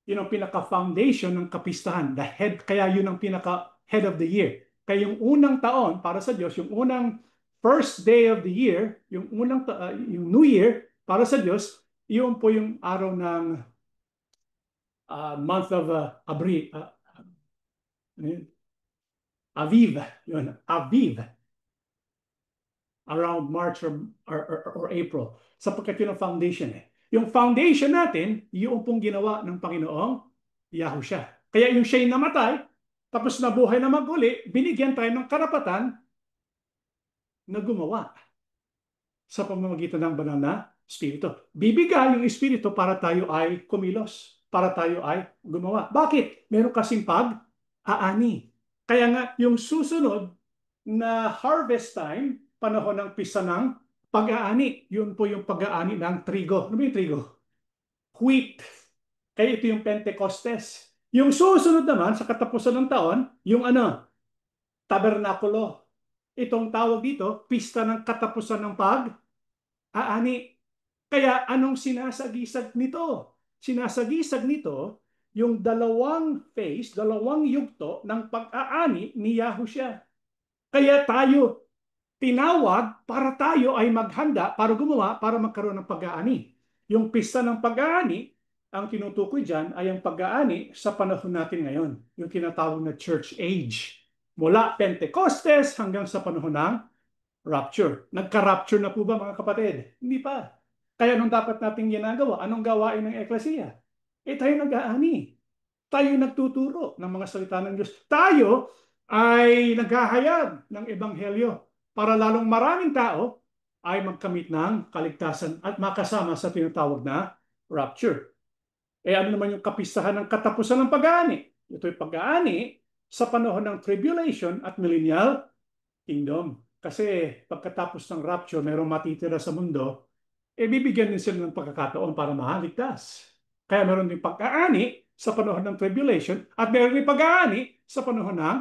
Yun ang pinaka-foundation ng kapistahan. The head, kaya yun ang pinaka-head of the year. Kaya yung unang taon para sa Diyos, yung unang first day of the year, yung yung New Year para sa Diyos, yun po yung araw ng month of Aviv. Yun, Aviv. Around March or April. Sapagkat yun ang foundation Yung foundation natin, yung pong ginawa ng Panginoong Yahushua. Kaya yung siya'y namatay, tapos nabuhay na maguli, binigyan tayo ng karapatan na gumawa sa pamamagitan ng banal na Espiritu. Bibigay yung Espiritu para tayo ay kumilos, para tayo ay gumawa. Bakit? Meron kasing pag-aani. Kaya nga, yung susunod na harvest time, panahon ng pisa ng pag-aani. Yun po yung pag-aani ng trigo. Ano ba yung trigo? Wheat. Kaya ito yung Pentecostes. Yung susunod naman sa katapusan ng taon, yung tabernakulo. Itong tawag dito, pista ng katapusan ng pag-aani. Kaya anong sinasagisag nito? Sinasagisag nito yung dalawang phase, dalawang yugto ng pag-aani ni Yahushua. Kaya tayo tinawag para tayo ay maghanda, para gumawa, para magkaroon ng pag-aani. Yung pista ng pag-aani, ang tinutukoy dyan ay ang pag-aani sa panahon natin ngayon, yung tinatawag na church age. Mula Pentecostes hanggang sa panahon ng rapture. Nagka-rapture na po ba mga kapatid? Hindi pa. Kaya anong dapat nating ginagawa? Anong gawain ng Eklesia? Tayo nag-aani. Tayo nagtuturo ng mga salita ng Diyos. Tayo ay naghahayag ng ebanghelyo para lalong maraming tao ay magkamit ng kaligtasan at makasama sa tinatawag na rapture. Ano naman yung kapistahan ng katapusan ng pag-aani? Ito'y pag-aani sa panahon ng tribulation at millennial kingdom. Kasi pagkatapos ng rapture, mayroong matitira sa mundo, bibigyan din sila ng pagkakataon para mahaligtas. Kaya meron din pag-aani sa panahon ng tribulation at meron din pag-aani sa panahon ng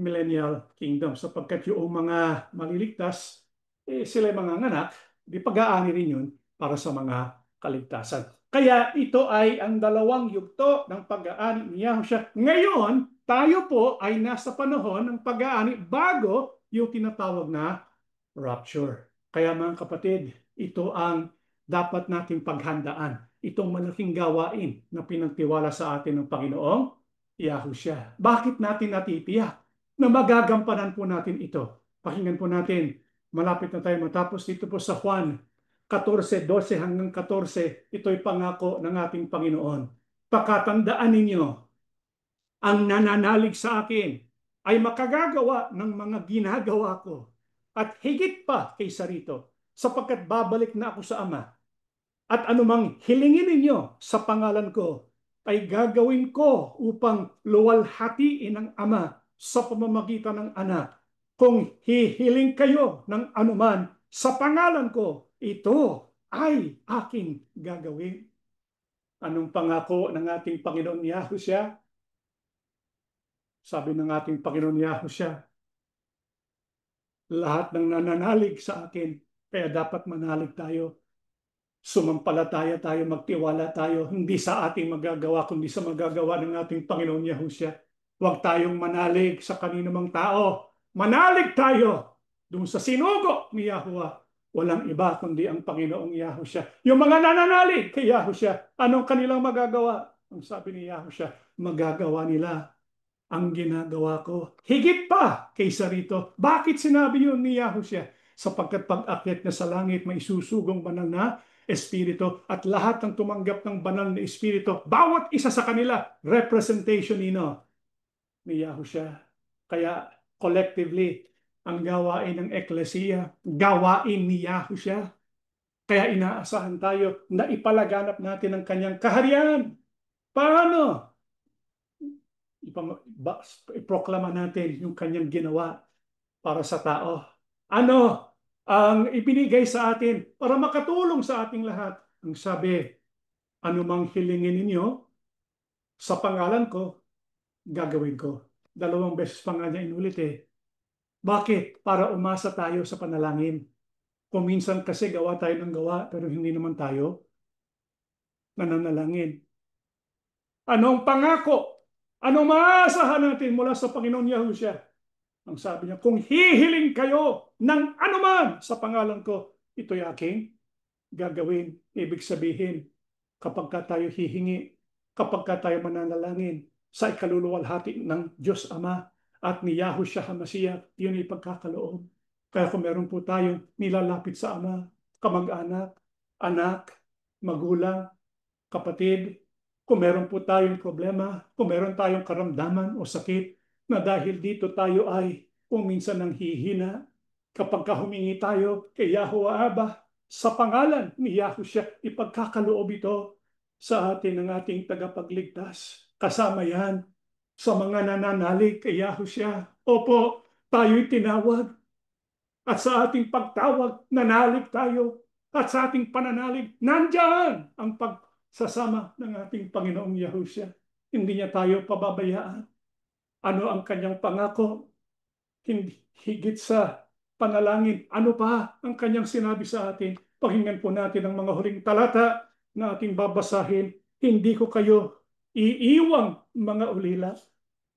millennial kingdom. Sapagkat yung mga maliligtas, sila mga anak, di pag-aani rin yun para sa mga kaligtasan. Kaya ito ay ang dalawang yugto ng pag-aani ni Yahushua. Ngayon, tayo po ay nasa panahon ng pag-aani bago yung tinatawag na rapture. Kaya mga kapatid, ito ang dapat nating paghandaan. Itong malaking gawain na pinagtiwala sa atin ng Panginoong Yahushua. Bakit natin natitiyak na magagampanan po natin ito? Pakinggan po natin. Malapit na tayo matapos dito po sa Juan 14:12 hanggang 14. Ito'y pangako ng ating Panginoon. Pakatandaan ninyo, ang nananalig sa akin ay makagagawa ng mga ginagawa ko at higit pa kaysa rito, sapagkat babalik na ako sa Ama. At anumang hilingin ninyo sa pangalan ko ay gagawin ko upang luwalhatiin ang Ama sa pamamagitan ng Anak. Kung hihiling kayo ng anuman sa pangalan ko, ito ay aking gagawin. Anong pangako ng ating Panginoon Yahushua? Sabi ng ating Panginoon Yahushua, lahat ng nananalig sa akin, kaya dapat manalig tayo. Sumampalataya tayo, magtiwala tayo, hindi sa ating magagawa, kundi sa magagawa ng ating Panginoon Yahushua. Huwag tayong manalig sa kaninumang tao. Manalig tayo doon sa sinugo ni Yahuwah. Walang iba kundi ang Panginoong Yahushua. Yung mga nananalig kay Yahushua, anong kanilang magagawa? Ang sabi ni Yahushua, magagawa nila ang ginagawa ko. Higit pa kaysa rito. Bakit sinabi yun ni Yahushua? Sapagkat pag-akyat na sa langit, may susugong banal na Espiritu at lahat ng tumanggap ng banal na Espiritu, bawat isa sa kanila, representation ni Yahushua. Kaya collectively, ang gawain ng Eklesia, gawain ni Yahushua. Kaya inaasahan tayo na ipalaganap natin ang kanyang kaharian. Paano? Iproklama natin yung kanyang ginawa para sa tao. Ano ang ibinigay sa atin para makatulong sa ating lahat? Ang sabi, anumang hilingin ninyo sa pangalan ko, gagawin ko. 2 beses pa nga niya inulit eh. Bakit? Para umasa tayo sa panalangin. Kung minsan kasi gawa tayo ng gawa, pero hindi naman tayo nananalangin. Anong pangako? Anong maasahan natin mula sa Panginoon Yahushua? Ang sabi niya, kung hihiling kayo ng anuman sa pangalan ko, ito'y aking gagawin. Ibig sabihin, kapag ka tayo hihingi, kapag ka tayo mananalangin sa ikaluluwalhati ng Diyos Ama at ni Yahushua HaMashiach, yun ay pagkakaloob. Kaya kung meron po tayong nilalapit sa Ama, kamag-anak, anak, magulang, kapatid, kung meron po tayong problema, kung meron tayong karamdaman o sakit, na dahil dito tayo ay kung minsan nang hihina, kapag humingi tayo kay Yahuwah Abba, sa pangalan ni Yahushua, ipagkakaloob ito sa atin ng ating tagapagligtas. Kasama yan sa mga nananalig kay Yahushua. Opo, tayo'y tinawag. At sa ating pagtawag, nanalig tayo. At sa ating pananalig, nandyan ang pagsasama ng ating Panginoong Yahushua. Hindi niya tayo pababayaan. Ano ang kanyang pangako? Hindi, higit sa panalangin. Ano pa ang kanyang sinabi sa atin? Pakinggan po natin ang mga huling talata na ating babasahin. Hindi ko kayo iiwang mga ulila.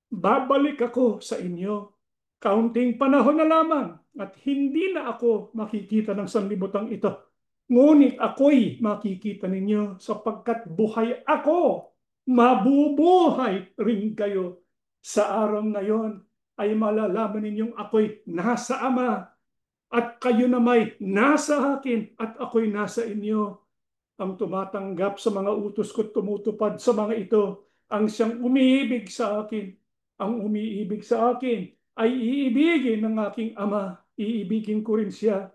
Babalik ako sa inyo. Kaunting panahon na lamang. at hindi na ako makikita ng sanlibutan ito. Ngunit ako'y makikita ninyo sapagkat buhay ako, mabubuhay rin kayo. Sa araw na yon ay malalaman ninyong ako'y nasa Ama at kayo na may nasa akin at ako'y nasa inyo. Ang tumatanggap sa mga utos ko, tumutupad sa mga ito, ang siyang umiibig sa akin. Ang umiibig sa akin ay iibigin ng aking Ama. Iibigin ko rin siya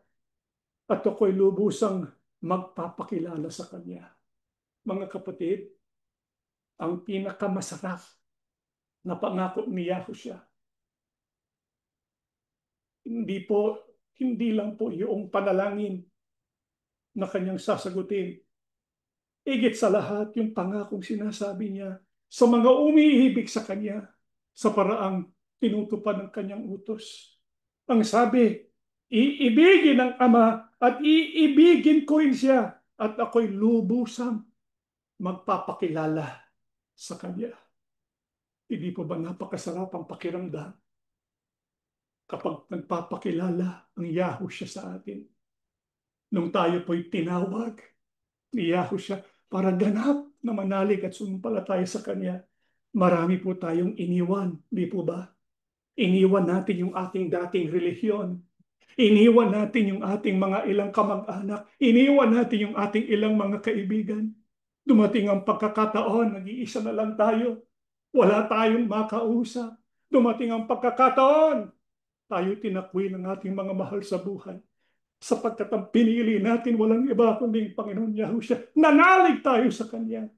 at ako'y lubusang magpapakilala sa kanya. Mga kapatid, ang pinakamasarap na pangako ni Yahushua, hindi po, hindi lang po yung panalangin na kanyang sasagutin. Higit sa lahat, yung pangakong sinasabi niya sa mga umiibig sa kanya sa paraang tinutupad ng kanyang utos. Ang sabi, iibigin ng Ama at iibigin ko rin siya at ako'y lubusang magpapakilala sa kanya. Hindi po ba napakasarap ang pakiramdam kapag nagpapakilala ang Yahushua sa atin? Nung tayo po'y tinawag ni Yahushua para ganap na manalig at sumampalataya sa Kanya, marami po tayong iniwan, di po ba? Iniwan natin yung ating dating relihiyon. Iniwan natin yung ating mga ilang kamag-anak. Iniwan natin yung ating ilang mga kaibigan. Dumating ang pagkakataon, nag-iisa na lang tayo. Wala tayong makausap. Dumating ang pagkakataon, tayo tinakwil ng ating mga mahal sa buhay. Sapagkat ang pinili natin walang iba kundi ang Panginoon Yahushua. Nanalig tayo sa Kanya.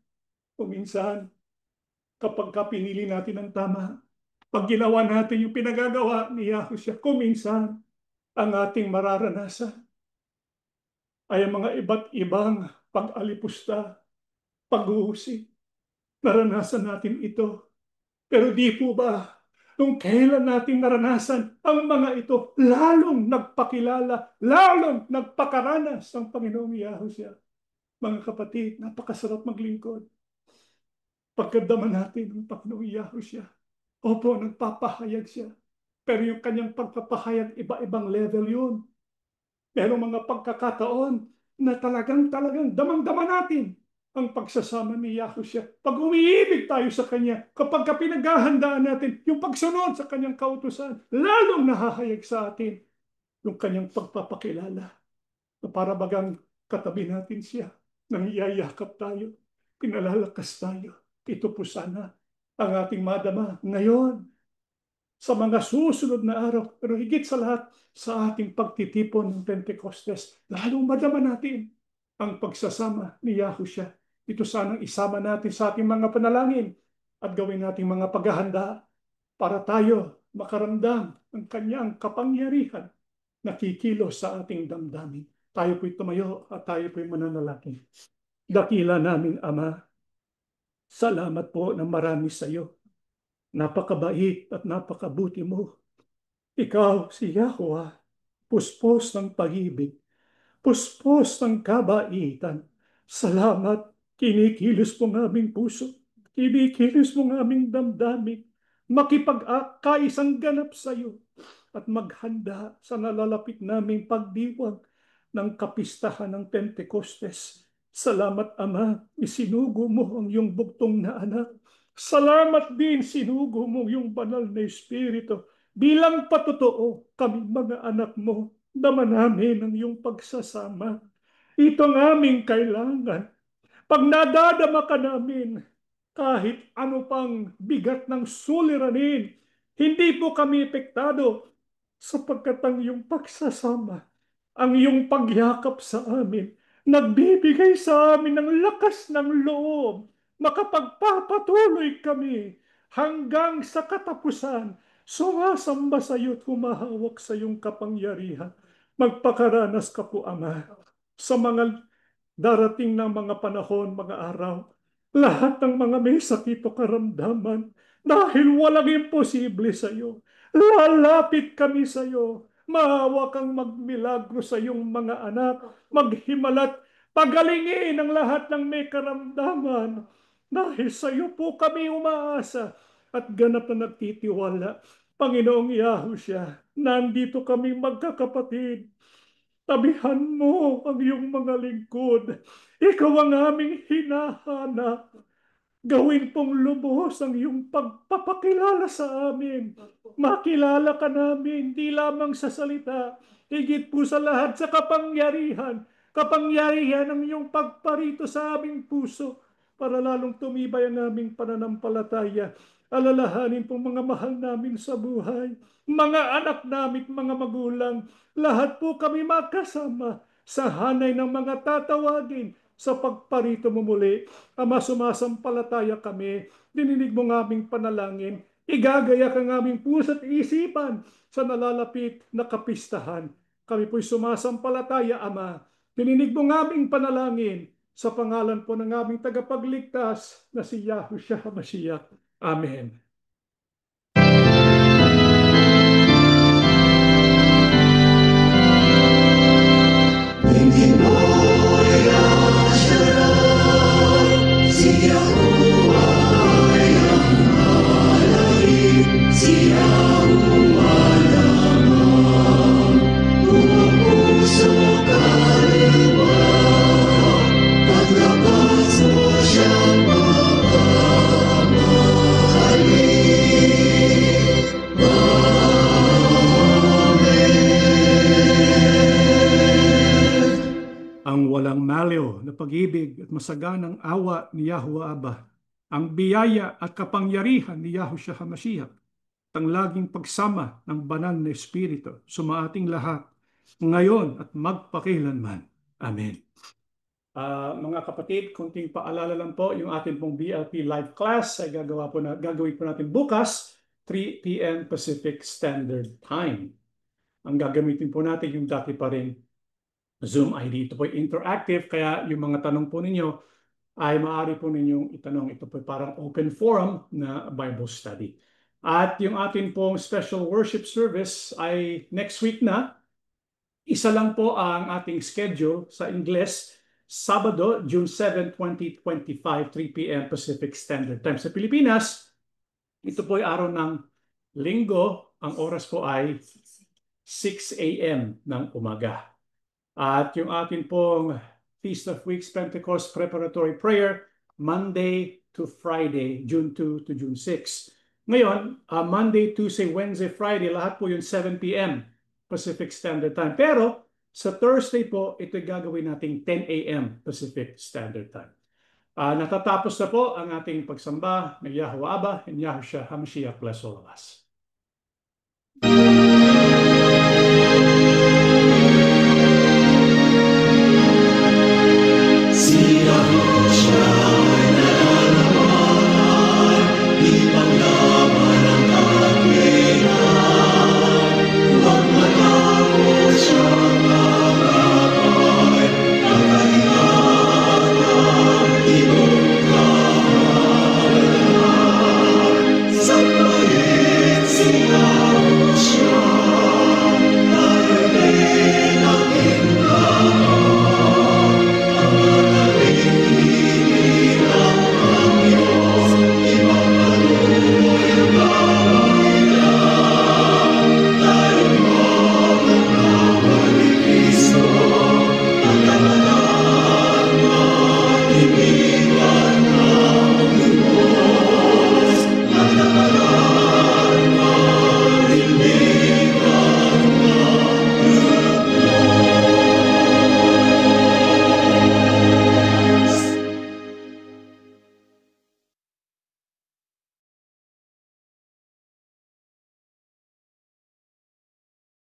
Kung minsan, kapag pinili natin ang tama, pag ginawa natin yung pinagagawa ni Yahushua, kung minsan, ang ating mararanasan ay ang mga iba't ibang pag-alipusta, pag-uusig. Naranasan natin ito. Pero di po ba, nung kailan natin naranasan ang mga ito, lalong nagpakilala, lalong nagpakaranas ng Panginoong Yahushua. Mga kapatid, napakasarap maglingkod. Pagkadama natin ng Panginoong Yahushua. Opo, nagpapahayag siya. Pero yung kanyang pagpapahayag, iba-ibang level yun. Pero mga pagkakataon na talagang damang-dama natin ang pagsasama ni Yahushua. Pag umiibig tayo sa Kanya, kapag pinaghahandaan natin yung pagsunod sa Kanyang kautusan, lalong nahahayag sa atin yung Kanyang pagpapakilala. Na para bagang katabi natin siya, nang iyayakap tayo, pinalalakas tayo. Ito po sana ang ating madama ngayon sa mga susunod na araw. Pero higit sa lahat, sa ating pagtitipon ng Pentecostes, lalong madama natin ang pagsasama ni Yahushua. Ito sanang isama natin sa ating mga panalangin at gawin nating mga paghahanda para tayo makaramdam ng kanyang kapangyarihan na kikilos sa ating damdamin. Tayo po'y tumayo at tayo po'y mananalangin. Dakila naming Ama, salamat po ng marami sa iyo. Napakabait at napakabuti mo. Ikaw, si Yahweh, puspos ng pag-ibig, puspos ng kabaitan. Salamat, kinikilos mo ng aming puso, kinikilos mo ng aming damdamin, makipag-akaisang ganap sa iyo at maghanda sa nalalapit naming pagdiwang ng kapistahan ng Pentecostes. Salamat, Ama, isinugo mo ang iyong bugtong na anak. Salamat din, sinugo mo yung banal na Espiritu. Bilang patotoo, kami mga anak mo, dama namin ang iyong pagsasama. Ito ang aming kailangan. Pag nadadama ka namin, kahit ano pang bigat ng suliranin, hindi po kami epektado sapagkat ang iyong pagsasama, ang iyong pagyakap sa amin, nagbibigay sa amin ng lakas ng loob. Makapagpapatuloy kami hanggang sa katapusan, sumasamba sa iyo at humahawak sa iyong kapangyarihan. Magpakaranas ka po, Ama, sa mga darating ng mga panahon, mga araw, lahat ng mga may sakit o karamdaman, dahil walang imposible sa iyo. Lalapit kami sa iyo. Maawa kang magmilagro sa iyong mga anak, maghimalat, pagalingin ang lahat ng may karamdaman. Dahil sa iyo po kami umaasa at ganap na nagtitiwala. Panginoong Yahushua, nandito kami magkakapatid. Tabihan mo ang iyong mga lingkod. Ikaw ang aming hinahanap. Gawin pong lubos ang iyong pagpapakilala sa amin. Makilala ka namin, di lamang sa salita, higit po sa lahat sa kapangyarihan. Kapangyarihan ng iyong pagparito sa aming puso para lalong tumibay ang aming pananampalataya. Alalahanin pong mga mahal namin sa buhay, mga anak namin, mga magulang, lahat po kami magkasama sa hanay ng mga tatawagin sa pagparito mo muli. Ama, sumasampalataya kami, dininig mo ng aming panalangin, igagayak ang aming puso at isipan sa nalalapit na kapistahan. Kami po'y sumasampalataya, Ama, dininig mo ng aming panalangin sa pangalan po ng aming tagapagligtas na si Yahushua HaMashiach. Amen. Ang walang maliw na pag-ibig at masaganang awa ni Yahuwah Abba, ang biyaya at kapangyarihan ni Yahushua HaMashiach, ang laging pagsama ng banal na Espiritu, sumaating lahat, ngayon at magpakilanman. Amen. Mga kapatid, kunting paalala lang po, yung ating pong BLP live class ay gagawin po natin bukas, 3 p.m. Pacific Standard Time. Ang gagamitin po natin yung dati pa rin Zoom ID. Ito po interactive, kaya yung mga tanong po ninyo ay maaari po ninyong itanong. Ito po parang open forum na Bible study. At yung atin pong special worship service ay next week na. Isa lang po ang ating schedule sa Ingles. Sabado, June 7, 2025, 3 p.m. Pacific Standard Time. Sa Pilipinas, ito po ay araw ng linggo. Ang oras po ay 6 a.m. ng umaga. At yung atin pong Feast of Weeks Pentecost Preparatory Prayer, Monday to Friday, June 2 to June 6. Ngayon, Monday, Tuesday, Wednesday, Friday, lahat po yung 7 p.m. Pacific Standard Time. Pero sa Thursday po, ito gagawin nating 10 a.m. Pacific Standard Time. Natatapos na po ang ating pagsamba ng Yahuwah Abba and Yahushua HaMashiach. Bless all of us.